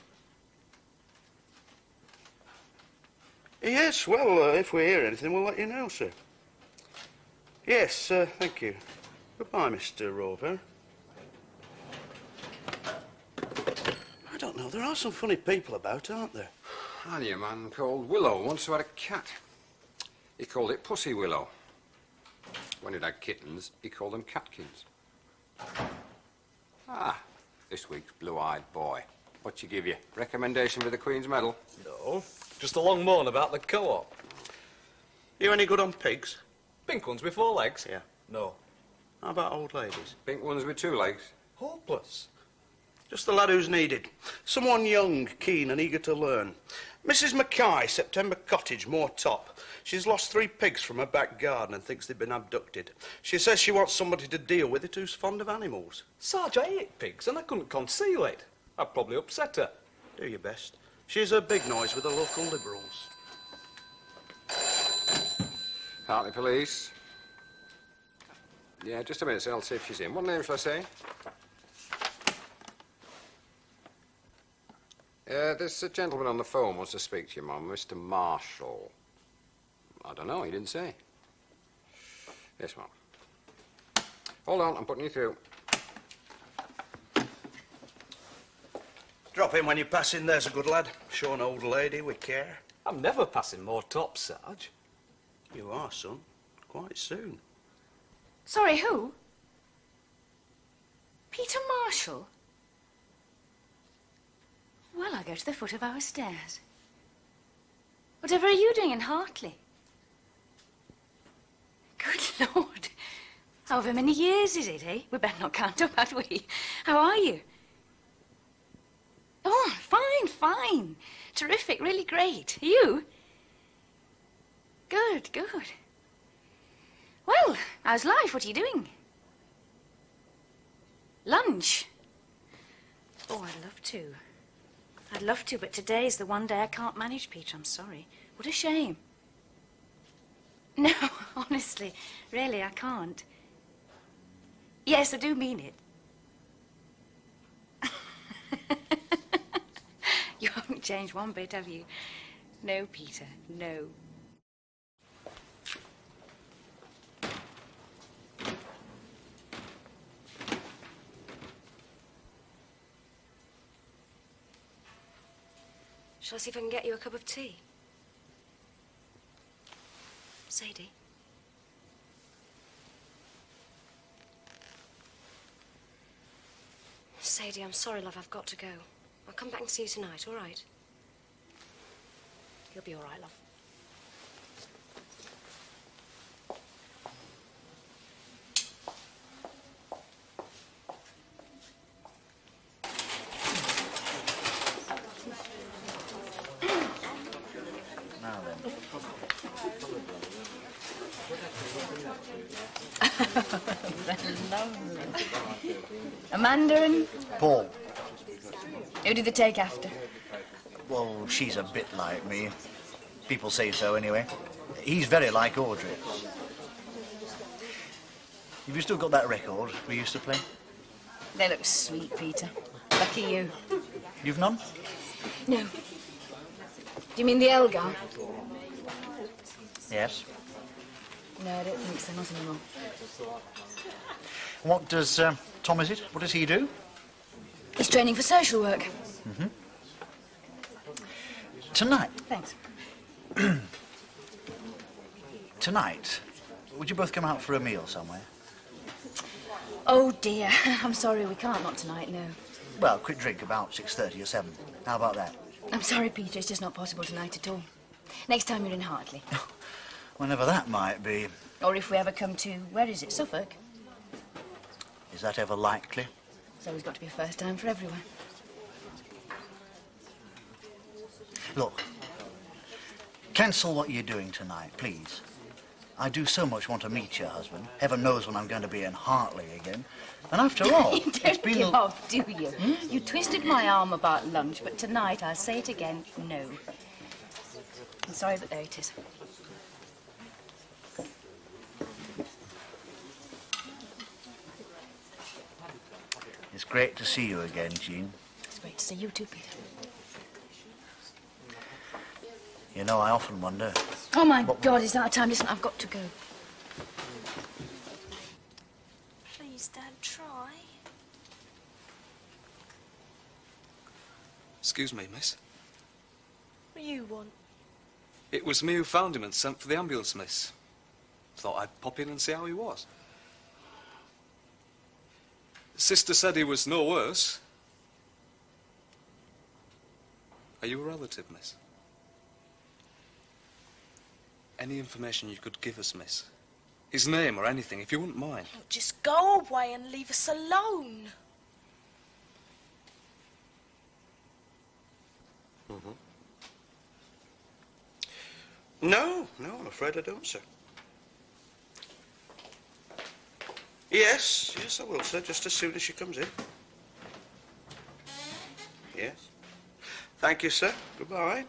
Yes, well, if we hear anything, we'll let you know, sir. Yes, thank you. Goodbye, Mr. Rover. I don't know, there are some funny people about, aren't there? I knew a man called Willow once who had a cat. He called it Pussy Willow. When he'd had kittens, he called them catkins. Ah, this week's blue-eyed boy. What'd she give you? Recommendation for the Queen's Medal? No, just a long moan about the co-op. You any good on pigs? Pink ones with 4 legs? Yeah. No. How about old ladies? Pink ones with 2 legs? Hopeless. Just the lad who's needed. Someone young, keen and eager to learn. Mrs. Mackay, September Cottage, Moor Top. She's lost 3 pigs from her back garden and thinks they've been abducted. She says she wants somebody to deal with it who's fond of animals. Sarge, I hate pigs and I couldn't conceal it. I'd probably upset her. Do your best. She's a big noise with the local Liberals. Hartley Police. Yeah, just a minute, sir. I'll see if she's in. What name shall I say? There's a gentleman on the phone wants to speak to you, Mum. Mr. Marshall. I don't know. He didn't say. Yes, Mum. Hold on. I'm putting you through. Drop in when you pass in, there's a good lad. Show an old lady we care. I'm never passing more tops, Sarge. You are, son. Quite soon. Sorry, who? Peter Marshall? Well, I'll go to the foot of our stairs. Whatever are you doing in Hartley? Good Lord. However many years is it, eh? We better not count up, had we? How are you? Oh, fine, fine. Terrific, really great. Are you? Good, good. Well, how's life? What are you doing? Lunch? Oh, I'd love to. I'd love to, but today's the one day I can't manage, Peter. I'm sorry. What a shame. No, honestly, really, I can't. Yes, I do mean it. You haven't changed one bit, have you? No, Peter, no. Shall I see if I can get you a cup of tea? Sadie? Sadie, I'm sorry, love, I've got to go. I'll come back and see you tonight, all right? You'll be all right, love. Now then. Lovely. Amanda and... Paul. Who did they take after? Well, she's a bit like me. People say so, anyway. He's very like Audrey. Have you still got that record we used to play? They look sweet, Peter. Lucky you. You've none? No. Do you mean the Elgar? Yes. No, I don't think so, not anymore. What does, Tom, is it? What does he do? He's training for social work. Mm-hmm. Tonight. Thanks. Tonight, would you both come out for a meal somewhere? Oh, dear. I'm sorry, we can't, not tonight, no. Well, quick drink about 6:30 or 7. How about that? I'm sorry, Peter, it's just not possible tonight at all. Next time you're in Hartley. Whenever that might be. Or if we ever come to, where is it, Suffolk? Is that ever likely? It's always got to be a first time for everyone. Look, cancel what you're doing tonight, please. I do so much want to meet your husband. Heaven knows when I'm going to be in Hartley again. And after all, You don't give off, do you? You twisted my arm about lunch, but tonight, I'll say it again, no. I'm sorry, but there it is. It's great to see you again, Jean. It's great to see you too, Peter. You know, I often wonder... Oh, my God, is that a time? Listen, I've got to go. Please, Dad, try. Excuse me, miss. What do you want? It was me who found him and sent for the ambulance, miss. Thought I'd pop in and see how he was. Sister said he was no worse. Are you a relative, miss? Any information you could give us, miss? His name or anything, if you wouldn't mind. Look, just go away and leave us alone. Mm-hmm. No, I'm afraid I don't, sir. Yes, I will, sir, just as soon as she comes in. Yes. Thank you, sir. Goodbye.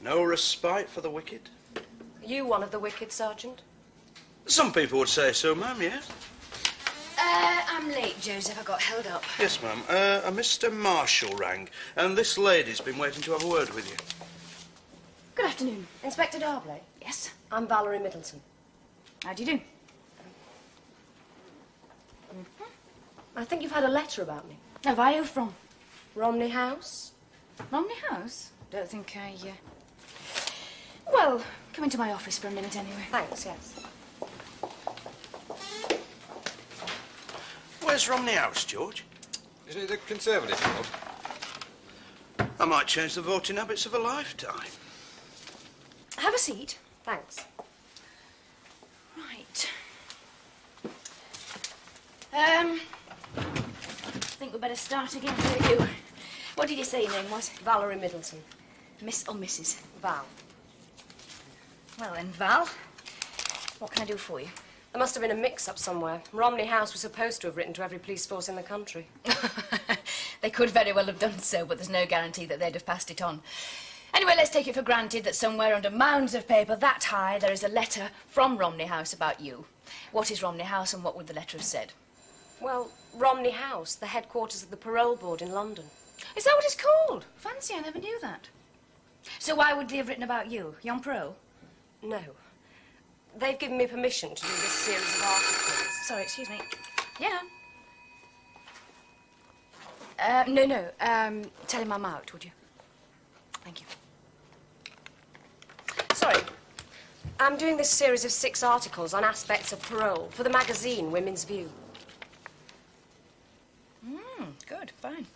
No respite for the wicked. Are you one of the wicked, Sergeant? Some people would say so, ma'am, yes. I'm late, Joseph. I got held up. Yes, ma'am. A Mr. Marshall rang, and this lady's been waiting to have a word with you. Good afternoon. Inspector Darbley? Yes? I'm Valerie Middleton. How do you do? I think you've had a letter about me. Have I? Who from? Romney House? Romney House? Don't think I, Well, come into my office for a minute anyway. Thanks, yes. Where's Romney House, George? Isn't it the Conservative Club? I might change the voting habits of a lifetime. Have a seat. Thanks. Right. I think we'd better start again, don't you? What did you say your name was? Valerie Middleton. Miss or Mrs? Val. Well then, Val, what can I do for you? There must have been a mix-up somewhere. Romney House was supposed to have written to every police force in the country. They could very well have done so, but there's no guarantee that they'd have passed it on. Anyway, let's take it for granted that somewhere under mounds of paper that high there is a letter from Romney House about you. What is Romney House and what would the letter have said? Well, Romney House, the headquarters of the parole board in London. Is that what it's called? Fancy, I never knew that. So why would they have written about you? You on parole? No. They've given me permission to do this series of articles. Sorry, excuse me. Yeah. No. Tell him I'm out, would you? Thank you. Sorry. I'm doing this series of 6 articles on aspects of parole for the magazine Women's View. Good, fine.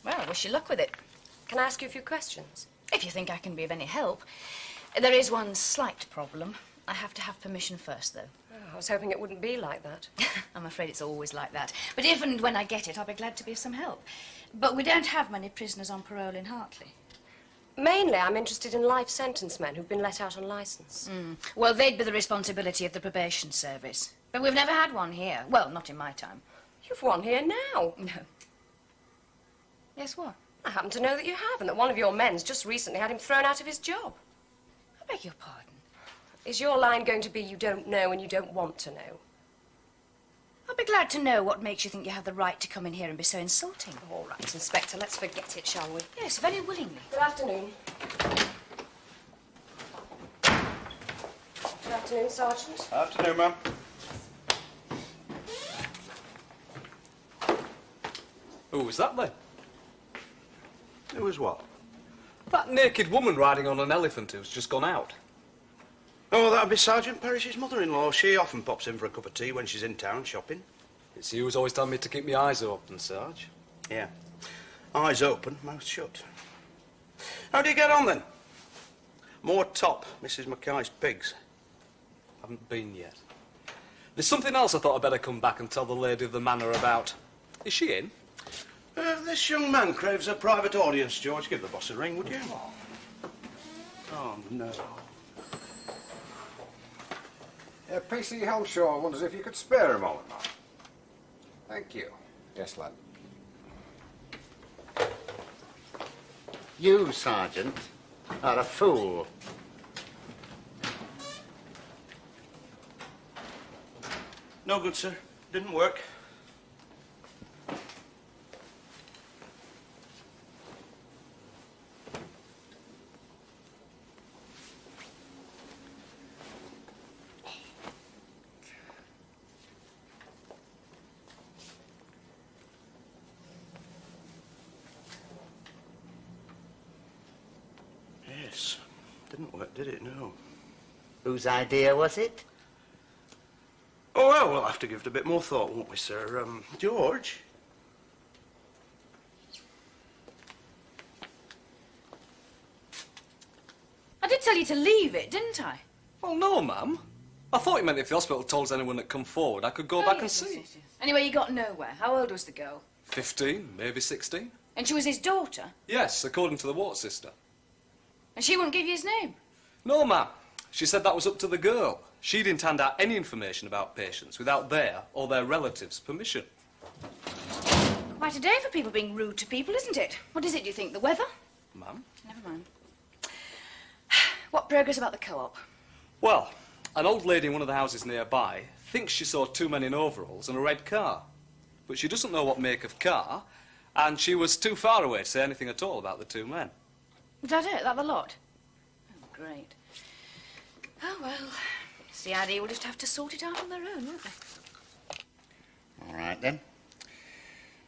Well, wish you luck with it. Can I ask you a few questions? If you think I can be of any help. There is one slight problem. I have to have permission first, though. Oh, I was hoping it wouldn't be like that. I'm afraid it's always like that. But if and when I get it, I'll be glad to be of some help. But we don't have many prisoners on parole in Hartley. Mainly, I'm interested in life sentence men who've been let out on licence. Well, they'd be the responsibility of the probation service. But we've never had one here. Well, not in my time. You've one here now. No. Yes, what? I happen to know that you have, and that one of your men's just recently had him thrown out of his job. I beg your pardon. Is your line going to be you don't know and you don't want to know? I'll be glad to know what makes you think you have the right to come in here and be so insulting. All right, Inspector, let's forget it, shall we? Yes, very willingly. Good afternoon. Good afternoon, Sergeant. Afternoon, ma'am. Who was that then? Who was what? That naked woman riding on an elephant who's just gone out. Oh, that'd be Sergeant Parrish's mother-in-law. She often pops in for a cup of tea when she's in town shopping. It's you who's always telling me to keep my eyes open, Sarge. Yeah. Eyes open, mouth shut. How do you get on, then? More top, Mrs. Mackay's pigs. Haven't been yet. There's something else I thought I'd better come back and tell the lady of the manor about. Is she in? This young man craves a private audience, George. Give the boss a ring, would you? Oh, no. PC Helshaw wonders if you could spare a moment, Mark. Thank you. Yes, lad. You, Sergeant, are a fool. No good, sir. Didn't work. Yes. Didn't work, did it? No. Whose idea was it? Oh, well, we'll have to give it a bit more thought, won't we, sir? George? I did tell you to leave it, didn't I? Well, no, ma'am. I thought you meant if the hospital told us anyone that come forward, I could go back and see. Yes. Anyway, you got nowhere. How old was the girl? 15, maybe 16. And she was his daughter? Yes, according to the Watt sister. And she wouldn't give you his name? No, ma'am. She said that was up to the girl. She didn't hand out any information about patients without their or their relatives' permission. Quite a day for people being rude to people, isn't it? What is it, do you think? The weather? Ma'am? Never mind. What progress about the co-op? Well, an old lady in one of the houses nearby thinks she saw two men in overalls and a red car. But she doesn't know what make of car, and she was too far away to say anything at all about the two men. Is that it? That the lot? Oh, great. Oh, well, CID will just have to sort it out on their own, won't they? All right, then.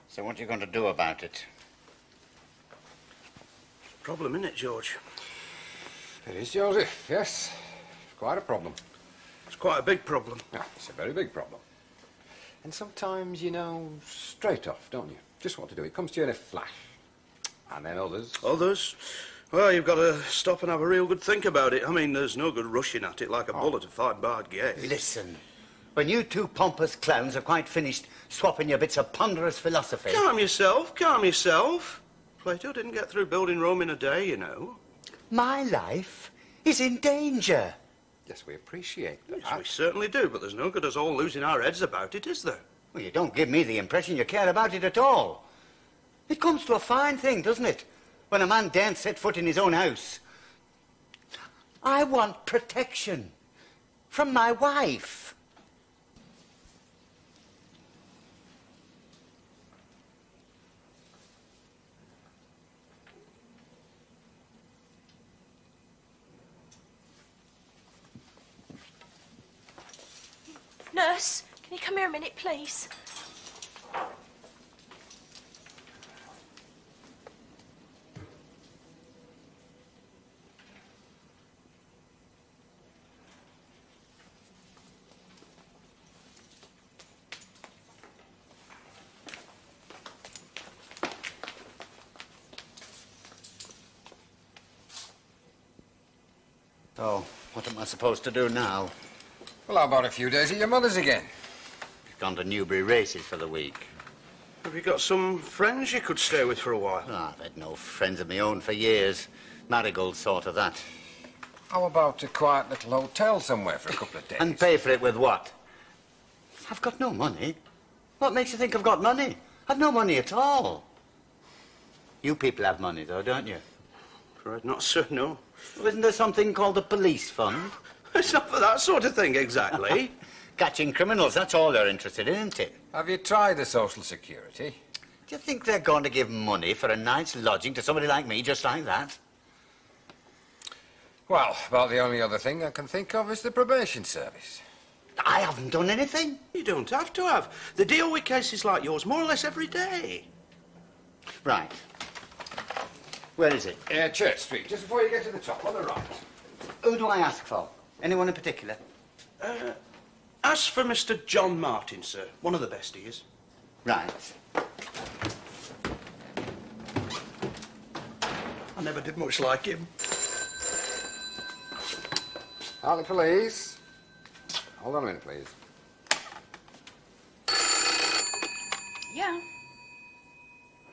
So what are you going to do about it? Problem, isn't it, George? It is, Joseph, yes. Quite a problem. It's quite a big problem. Yeah, it's a very big problem. And sometimes you know straight off, don't you? Just what to do. It comes to you in a flash. And then others. Others? Well, you've got to stop and have a real good think about it. I mean, there's no good rushing at it like a bull at a five-barred gate. Listen, when you two pompous clowns are quite finished swapping your bits of ponderous philosophy... Calm yourself, calm yourself. Plato didn't get through building Rome in a day, you know. My life is in danger. Yes, we appreciate that. Yes, we certainly do, but there's no good us all losing our heads about it, is there? Well, you don't give me the impression you care about it at all. It comes to a fine thing, doesn't it? When a man daren't set foot in his own house. I want protection from my wife. Nurse, can you come here a minute, please? So, what am I supposed to do now? Well, how about a few days at your mother's again? You've gone to Newbury races for the week. Have you got some friends you could stay with for a while? Oh, I've had no friends of my own for years. Marigold sort of that. How about a quiet little hotel somewhere for a couple of days? And pay for it with what? I've got no money. What makes you think I've got money? I've no money at all. You people have money, though, don't you? Right, not sir, no. Well, isn't there something called the police fund? It's not for that sort of thing, exactly. Catching criminals, that's all they're interested in, isn't it? Have you tried the Social Security? Do you think they're going to give money for a night's lodging to somebody like me, just like that? Well, about the only other thing I can think of is the probation service. I haven't done anything. You don't have to have. They deal with cases like yours more or less every day. Right. Where is it? Church Street, just before you get to the top, on the right. Who do I ask for? Anyone in particular? Ask for Mr. John Martin, sir. One of the best he is. Right. I never did much like him. Harley, police. Hold on a minute, please. Yeah.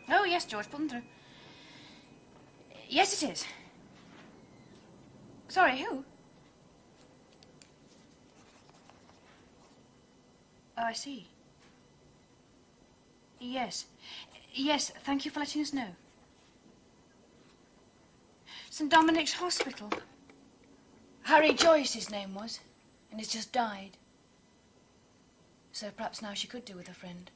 Oh, yes, George, put them through. Yes, it is. Sorry, who? Oh, I see. Yes. Yes, thank you for letting us know. St. Dominic's Hospital. Harry Joyce, his name was, and he's just died. So perhaps now she could do with a friend.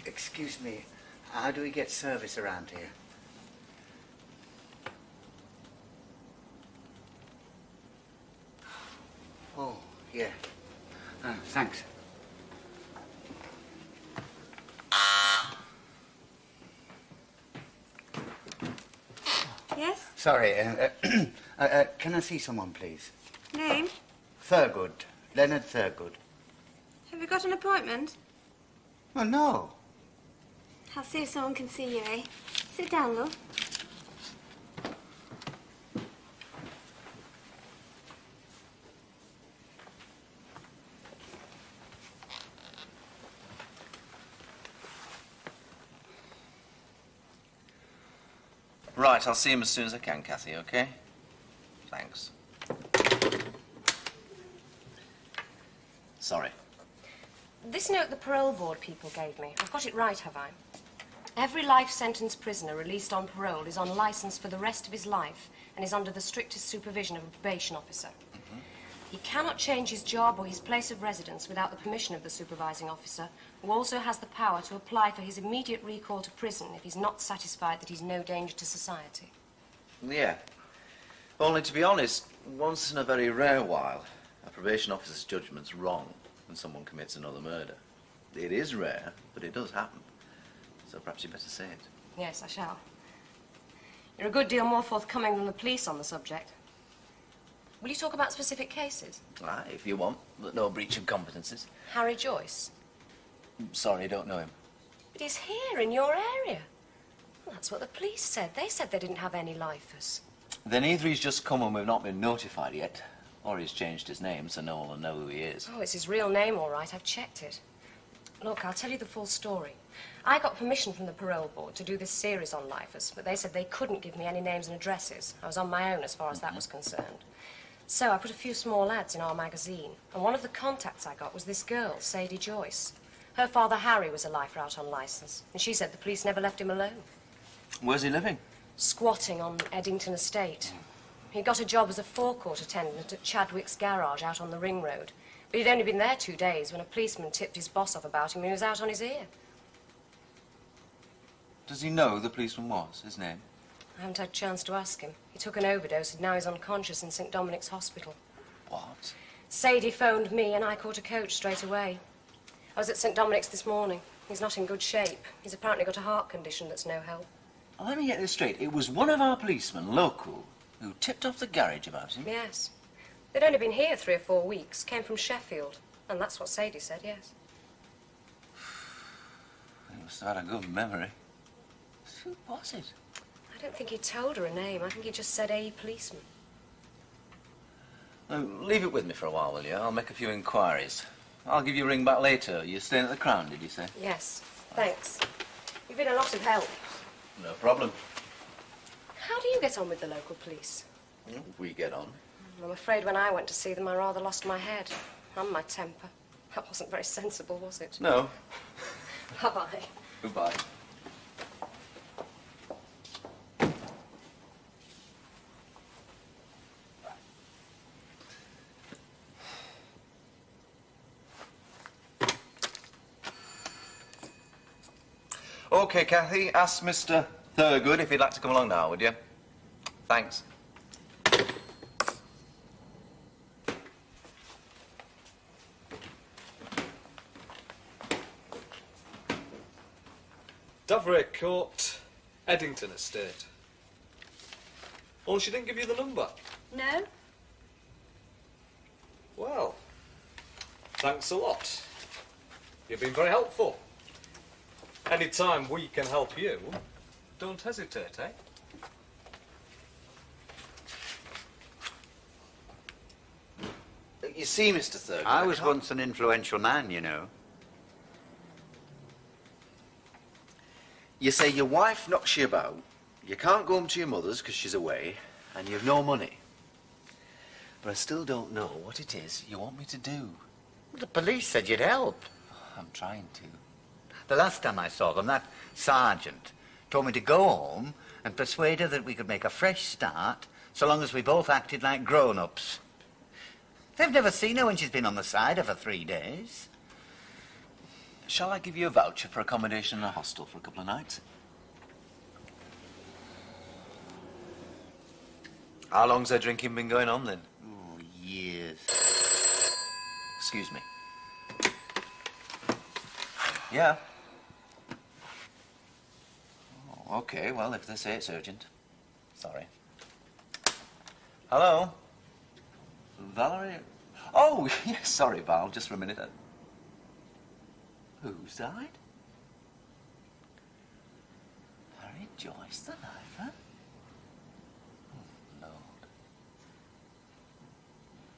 Excuse me, how do we get service around here? Oh, yeah. Thanks. Yes? Sorry, can I see someone, please? Name? Thurgood. Leonard Thurgood. Have you got an appointment? Oh, no. I'll see if someone can see you, eh? Sit down, love. Right, I'll see him as soon as I can, Kathy, okay? Thanks. Sorry. This note the parole board people gave me, I've got it right, have I? Every life sentence prisoner released on parole is on licence for the rest of his life and is under the strictest supervision of a probation officer. He cannot change his job or his place of residence without the permission of the supervising officer, who also has the power to apply for his immediate recall to prison if he's not satisfied that he's no danger to society. Yeah. Only, to be honest, once in a very rare while, a probation officer's judgment's wrong when someone commits another murder. It is rare, but it does happen. So perhaps you'd better say it. Yes, I shall. You're a good deal more forthcoming than the police on the subject. Will you talk about specific cases? If you want, but no breach of competences. Harry Joyce? Sorry, I don't know him. But he's here, in your area. Well, that's what the police said. They said they didn't have any lifers. Then either he's just come and we've not been notified yet, or he's changed his name so no one will know who he is. Oh, it's his real name, all right. I've checked it. Look, I'll tell you the full story. I got permission from the parole board to do this series on lifers, but they said they couldn't give me any names and addresses. I was on my own as far as that was concerned. So I put a few small ads in our magazine, and one of the contacts I got was this girl, Sadie Joyce. Her father, Harry, was a lifer out on licence, and she said the police never left him alone. Where's he living? Squatting on Eddington Estate. He got a job as a forecourt attendant at Chadwick's garage out on the Ring Road. But he'd only been there 2 days when a policeman tipped his boss off about him and he was out on his ear. Does he know who the policeman was, his name? I haven't had a chance to ask him. He took an overdose and now he's unconscious in St. Dominic's Hospital. What? Sadie phoned me and I caught a coach straight away. I was at St. Dominic's this morning. He's not in good shape. He's apparently got a heart condition that's no help. Well, let me get this straight. It was one of our policemen, local, who tipped off the garage about him? Yes. They'd only been here 3 or 4 weeks. Came from Sheffield. And that's what Sadie said, yes. He must have had a good memory. Who was it? I don't think he told her a name. I think he just said a policeman. Now, leave it with me for a while, will you? I'll make a few inquiries. I'll give you a ring back later. You're staying at the Crown, did you say? Yes. Thanks. You've been a lot of help. No problem. How do you get on with the local police? We get on. I'm afraid when I went to see them, I rather lost my head and my temper. That wasn't very sensible, was it? No. Bye-bye. Goodbye. OK, Kathy, ask Mr. Thurgood if he'd like to come along now, would you? Thanks. Davray Court, Eddington Estate. Only she didn't give you the number. No? Well, thanks a lot. You've been very helpful. Any time we can help you, don't hesitate, eh? You see, Mr. Thurgood, I was once an influential man, you know. You say your wife knocks you about, you can't go home to your mother's because she's away, and you've no money. But I still don't know what it is you want me to do. The police said you'd help. I'm trying to. The last time I saw them, that sergeant told me to go home and persuade her that we could make a fresh start so long as we both acted like grown-ups. They've never seen her when she's been on the side for 3 days. Shall I give you a voucher for accommodation in a hostel for a couple of nights? How long's their drinking been going on, then? Oh, years. Excuse me. Yeah? Oh, okay, well, if they say it's urgent. Sorry. Hello? Valerie? Oh, yes, sorry, Val, just for a minute. Who's died? Harry Joyce, the lifer? Oh, Lord.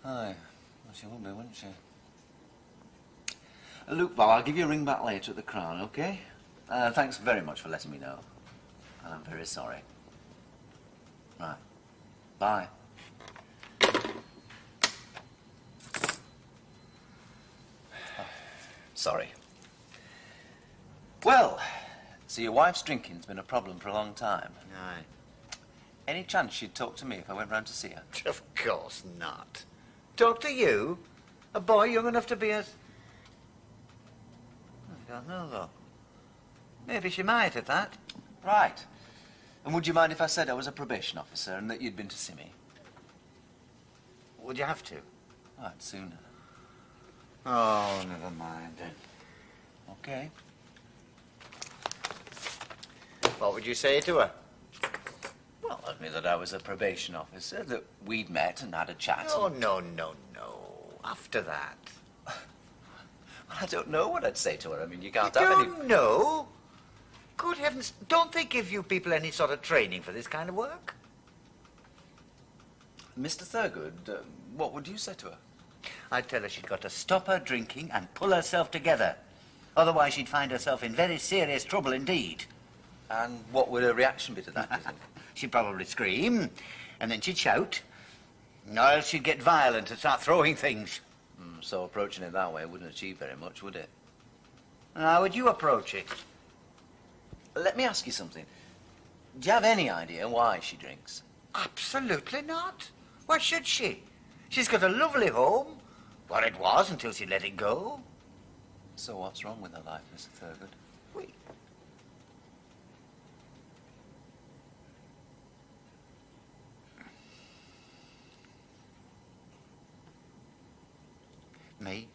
Aye, well, she would be, wouldn't she? Look, Val, I'll give you a ring back later at the Crown, OK? Thanks very much for letting me know. And I'm very sorry. Right. Bye. Sorry. Well, so your wife's drinking's been a problem for a long time. Aye. Any chance she'd talk to me if I went round to see her? Of course not. Talk to you? A boy young enough to be as... I don't know, though. Maybe she might, at that. Right. And would you mind if I said I was a probation officer and that you'd been to see me? Would you have to? Right, sooner. Oh, never mind then. OK. What would you say to her? Well, I'd admit that I was a probation officer, that we'd met and had a chat. Oh, no, no, no. After that. I don't know what I'd say to her. I mean, you can't You have any... don't know? Good heavens, don't they give you people any sort of training for this kind of work? Mr. Thurgood, what would you say to her? I'd tell her she'd got to stop her drinking and pull herself together. Otherwise, she'd find herself in very serious trouble indeed. And what would her reaction be to that, do you think? She'd probably scream, and then she'd shout. Or else she'd get violent and start throwing things. So approaching it that way wouldn't achieve very much, would it? And how would you approach it? Let me ask you something. Do you have any idea why she drinks? Absolutely not. Why should she? She's got a lovely home. What it was until she let it go. So what's wrong with her life, Mr. Thurgood? Me?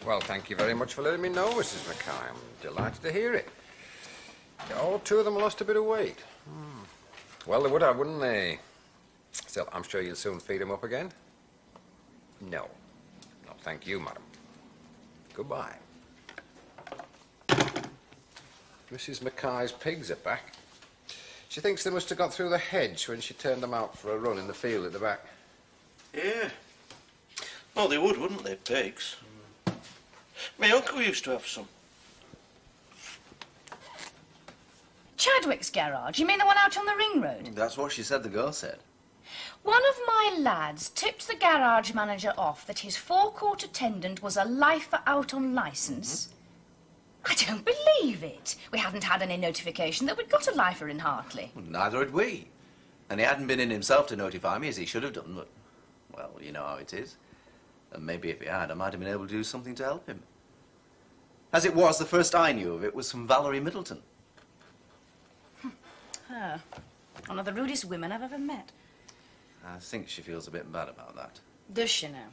Well, thank you very much for letting me know, Mrs. Mackay. I'm delighted to hear it. All two of them lost a bit of weight. Well, they would have, wouldn't they? Still, I'm sure you'll soon feed them up again. No. No, thank you, madam. Goodbye. Mrs. Mackay's pigs are back. She thinks they must have got through the hedge when she turned them out for a run in the field at the back. Yeah. Oh, they would, wouldn't they, pigs? My uncle used to have some. Chadwick's garage? You mean the one out on the ring road? That's what she said the girl said. One of my lads tipped the garage manager off that his forecourt attendant was a lifer out on licence. I don't believe it. We hadn't had any notification that we'd got a lifer in Hartley. Well, neither had we. And he hadn't been in himself to notify me, as he should have done, but, well, you know how it is. And maybe if he had, I might have been able to do something to help him. As it was, the first I knew of it was from Valerie Middleton. Her. One of the rudest women I've ever met. I think she feels a bit bad about that. Does she now?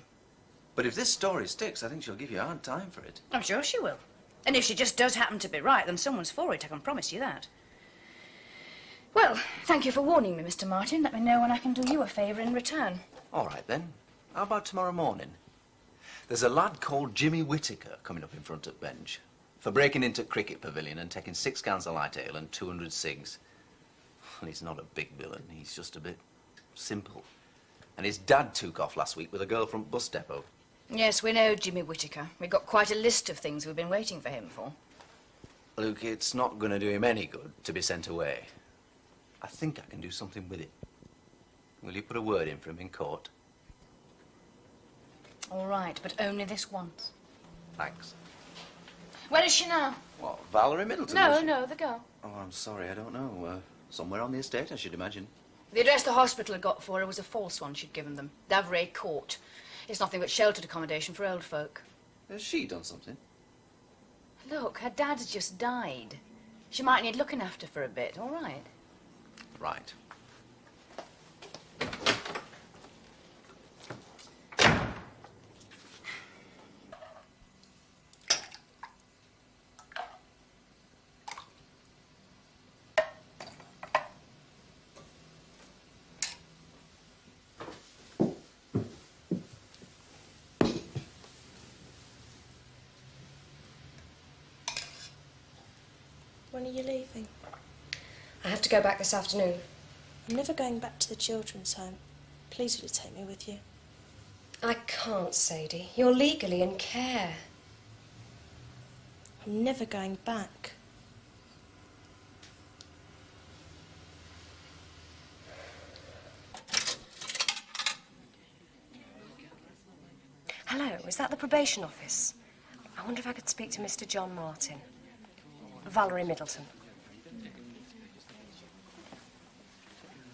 But if this story sticks, I think she'll give you a hard time for it. I'm sure she will. And if she just does happen to be right, then someone's for it, I can promise you that. Well, thank you for warning me, Mr. Martin. Let me know when I can do you a favour in return. All right, then. How about tomorrow morning? There's a lad called Jimmy Whittaker coming up in front of bench for breaking into Cricket Pavilion and taking 6 cans of light ale and 200 cigs. Well, he's not a big villain. He's just a bit simple. And his dad took off last week with a girl from bus depot. Yes, we know Jimmy Whittaker. We've got quite a list of things we've been waiting for him for. Luke, it's not going to do him any good to be sent away. I think I can do something with it. Will you put a word in for him in court? All right, but only this once. Thanks. Where is she now? What, Valerie Middleton? No, no, the girl. Oh, I'm sorry, I don't know. Somewhere on the estate, I should imagine. The address the hospital had got for her was a false one she'd given them. Davray Court. It's nothing but sheltered accommodation for old folk. Has she done something? Look, her dad's just died. She might need looking after for a bit, all right? Right. When are you leaving? I have to go back this afternoon. I'm never going back to the children's home. Please will you take me with you? I can't, Sadie. You're legally in care. I'm never going back. Hello, is that the probation office? I wonder if I could speak to Mr. John Martin. Valerie Middleton.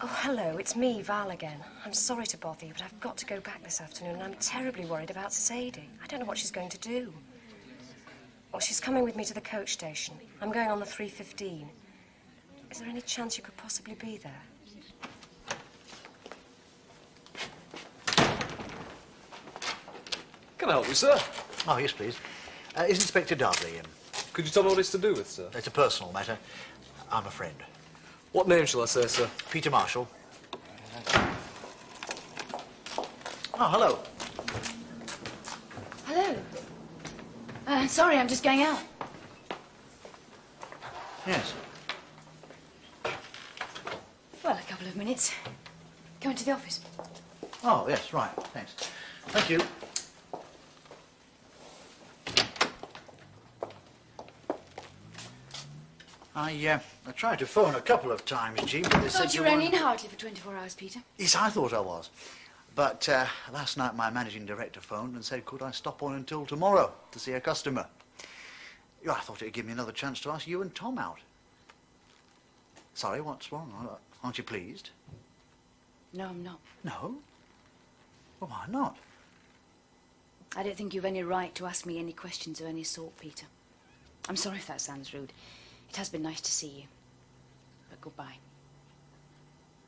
Oh, hello, it's me, Val again. I'm sorry to bother you, but I've got to go back this afternoon, and I'm terribly worried about Sadie. I don't know what she's going to do. Well, she's coming with me to the coach station. I'm going on the 3:15. Is there any chance you could possibly be there? Can I help you, sir? Oh, yes, please. Is Inspector Darby in? Could you tell me what it's to do with, sir? It's a personal matter. I'm a friend. What name shall I say, sir? Peter Marshall. Oh, hello. Hello. Sorry, I'm just going out. Yes. Well, a couple of minutes. Go into the office. Oh, yes, right. Thanks. Thank you. I tried to phone a couple of times, Jean, but they said You were only in Hartley for 24 hours, Peter. Yes, I thought I was. But last night my managing director phoned and said, could I stop on until tomorrow to see a customer? Yeah, I thought it'd give me another chance to ask you and Tom out. Sorry, what's wrong? Aren't you pleased? No, I'm not. No? Well, why not? I don't think you've any right to ask me any questions of any sort, Peter. I'm sorry if that sounds rude. It has been nice to see you. But goodbye.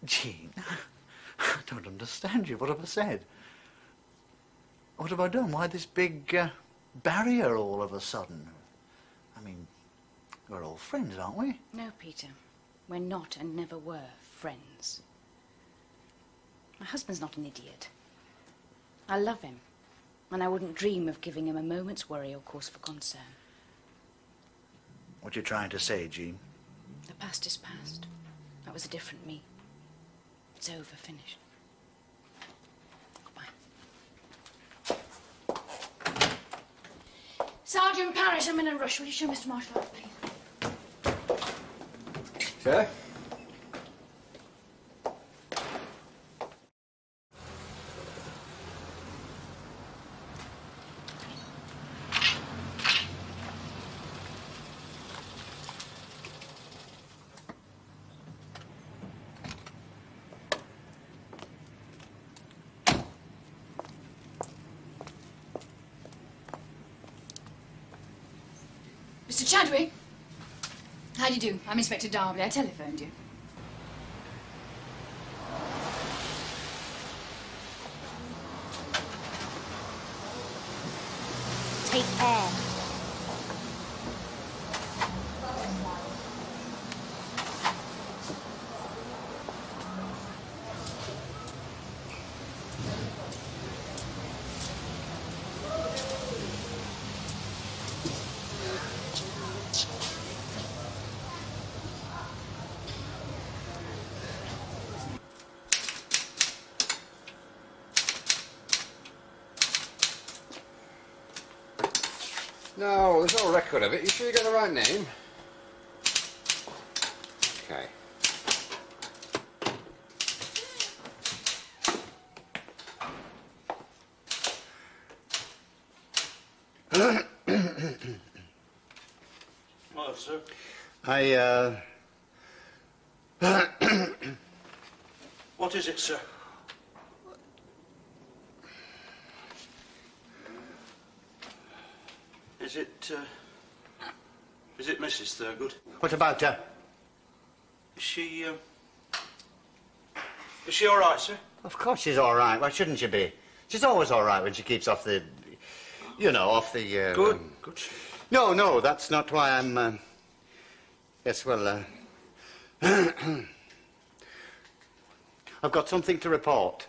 Jean, I don't understand you. What have I said? What have I done? Why this big barrier all of a sudden? I mean, we're all friends, aren't we? No, Peter. We're not and never were friends. My husband's not an idiot. I love him. And I wouldn't dream of giving him a moment's worry or cause for concern. What you trying to say, Jean? The past is past. That was a different me. It's over, finished. Goodbye. Sergeant Parrish, I'm in a rush. Will you show Mr. Marshall out, please? Okay. Mr. Chadwick. How do you do? I'm Inspector Darby. I telephoned you. Take air. No, there's no record of it. You sure you got the right name? Okay. Hello, sir. What is it, sir? Is it Mrs. Thurgood? What about her? Is she all right, sir? Of course she's all right. Why shouldn't she be? She's always all right when she keeps off the... You know, off the... Good, good. No, that's not why I'm... Yes, well, I've got something to report.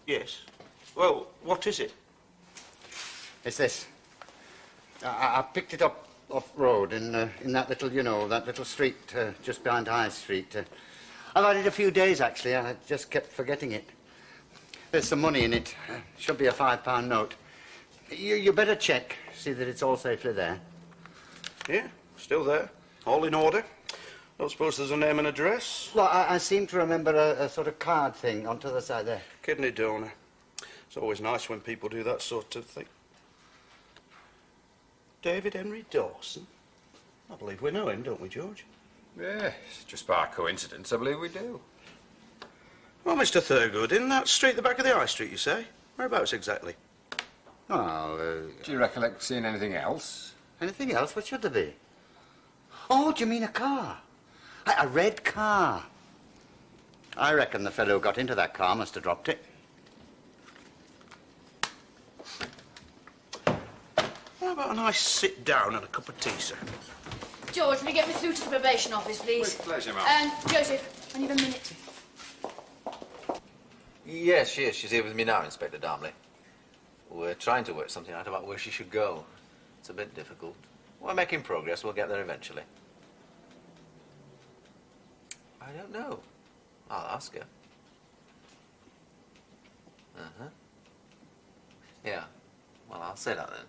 Yes. Well, what is it? It's this. I picked it up off-road in that little, you know, that little street just behind High Street. I've had it a few days, actually. I just kept forgetting it. There's some money in it. Should be a £5 note. You better check, see that it's all safely there. Yeah, still there. All in order. Don't suppose there's a name and address? Well, I seem to remember a sort of card thing on to the side there. Kidney donor. It's always nice when people do that sort of thing. David Henry Dawson? I believe we know him, don't we, George? Yes, just by coincidence, I believe we do. Well, Mr. Thurgood, in that street, the back of the High Street, you say? Whereabouts exactly? Well, do you recollect seeing anything else? Anything else? What should there be? Oh, do you mean a car? A red car. I reckon the fellow who got into that car must have dropped it. How about a nice sit down and a cup of tea, sir? George, will you get me through to the probation office, please? With pleasure, ma'am. And, Joseph, I need a minute. Yes, she is. She's here with me now, Inspector Darmley. We're trying to work something out about where she should go. It's a bit difficult. We're making progress. We'll get there eventually. I don't know. I'll ask her. Uh-huh. Yeah. Well, I'll say that then.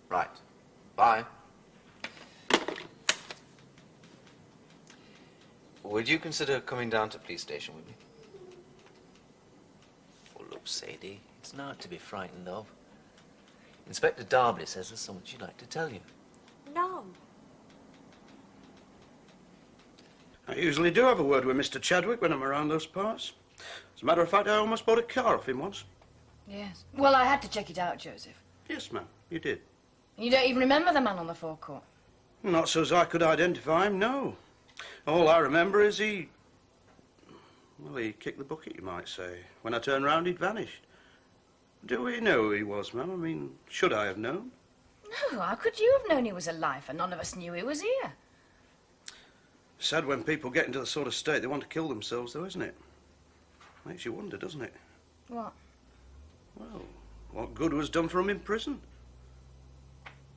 Right. Bye. Would you consider coming down to the police station with me? Oh, look, Sadie, it's not to be frightened of. Inspector Darby says there's so much she'd like to tell you. No. I usually do have a word with Mr. Chadwick when I'm around those parts. As a matter of fact, I almost bought a car off him once. Yes. Well, I had to check it out, Joseph. Yes, ma'am, you did. You don't even remember the man on the forecourt? Not so as I could identify him, no. All I remember is he kicked the bucket, you might say. When I turned round, he'd vanished. Do we know who he was, ma'am? I mean, should I have known? No, how could you have known he was alive and none of us knew he was here? Sad when people get into the sort of state they want to kill themselves, though, isn't it? Makes you wonder, doesn't it? What? Well, what good was done for them in prison?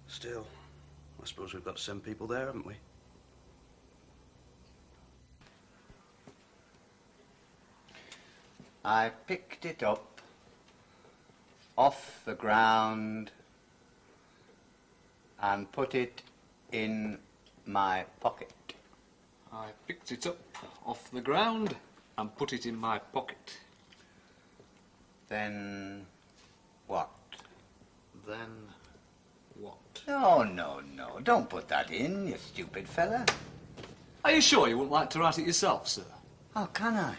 Still, I suppose we've got to send people there, haven't we? I picked it up off the ground and put it in my pocket. I picked it up off the ground and put it in my pocket. Then what? Then what? No, don't put that in, you stupid fella. Are you sure you wouldn't like to write it yourself, sir? Oh, can I?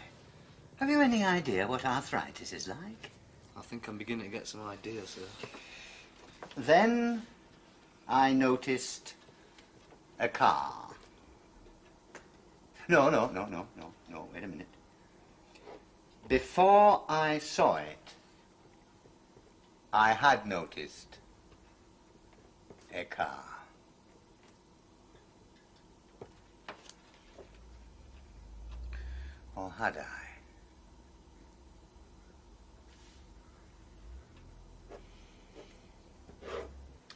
Have you any idea what arthritis is like? I think I'm beginning to get some ideas, sir. Then I noticed a car. No, wait a minute. Before I saw it, I had noticed a car. Or had I?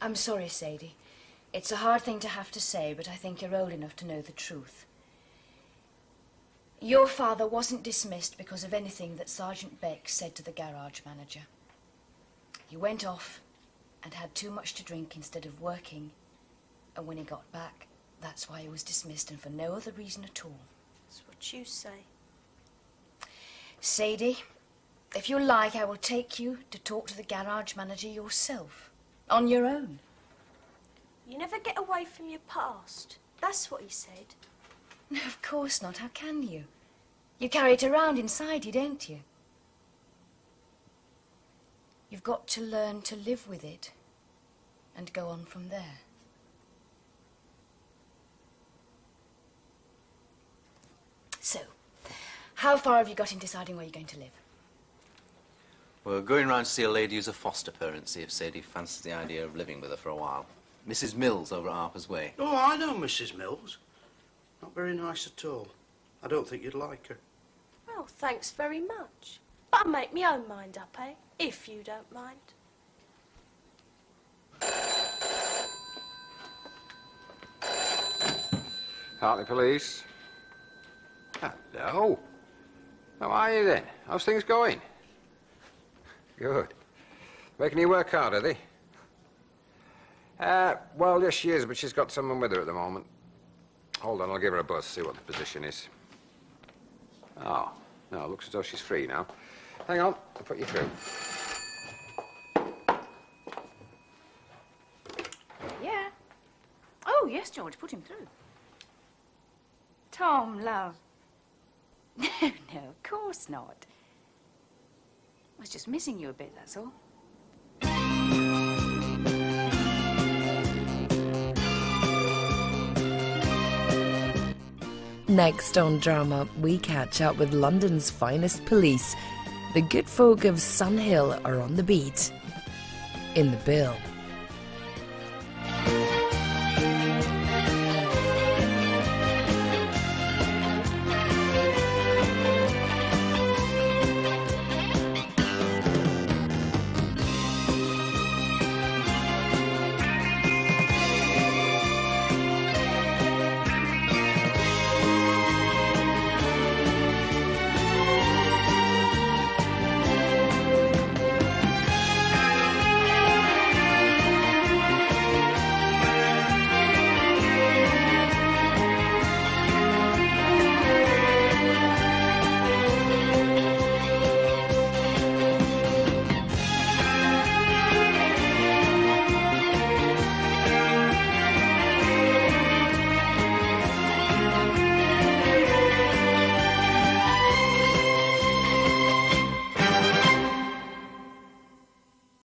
I'm sorry, Sadie. It's a hard thing to have to say, but I think you're old enough to know the truth. Your father wasn't dismissed because of anything that Sergeant Beck said to the garage manager. He went off and had too much to drink instead of working. And when he got back, that's why he was dismissed, and for no other reason at all. That's what you say. Sadie, if you like, I will take you to talk to the garage manager yourself. On your own. You never get away from your past. That's what he said. No, of course not. How can you? You carry it around inside you, don't you? You've got to learn to live with it and go on from there. So, how far have you got in deciding where you're going to live? We're going round to see a lady who's a foster parent, see if Sadie fancies the idea of living with her for a while. Mrs. Mills over at Harper's Way. Oh, I know Mrs. Mills. Not very nice at all. I don't think you'd like her. Well, thanks very much. But I'll make my own mind up, eh? If you don't mind. Hartley Police. Hello. How are you then? How's things going? Good. Making you work hard, are they? Well, yes, she is, but she's got someone with her at the moment. Hold on, I'll give her a buzz, see what the position is. Oh, no, looks as though she's free now. Hang on, I'll put you through. Yeah. Oh, yes, George, put him through. Tom, love. No, of course not. I was just missing you a bit, that's all. Next on Drama, we catch up with London's finest police. The good folk of Sun Hill are on the beat. In the Bill.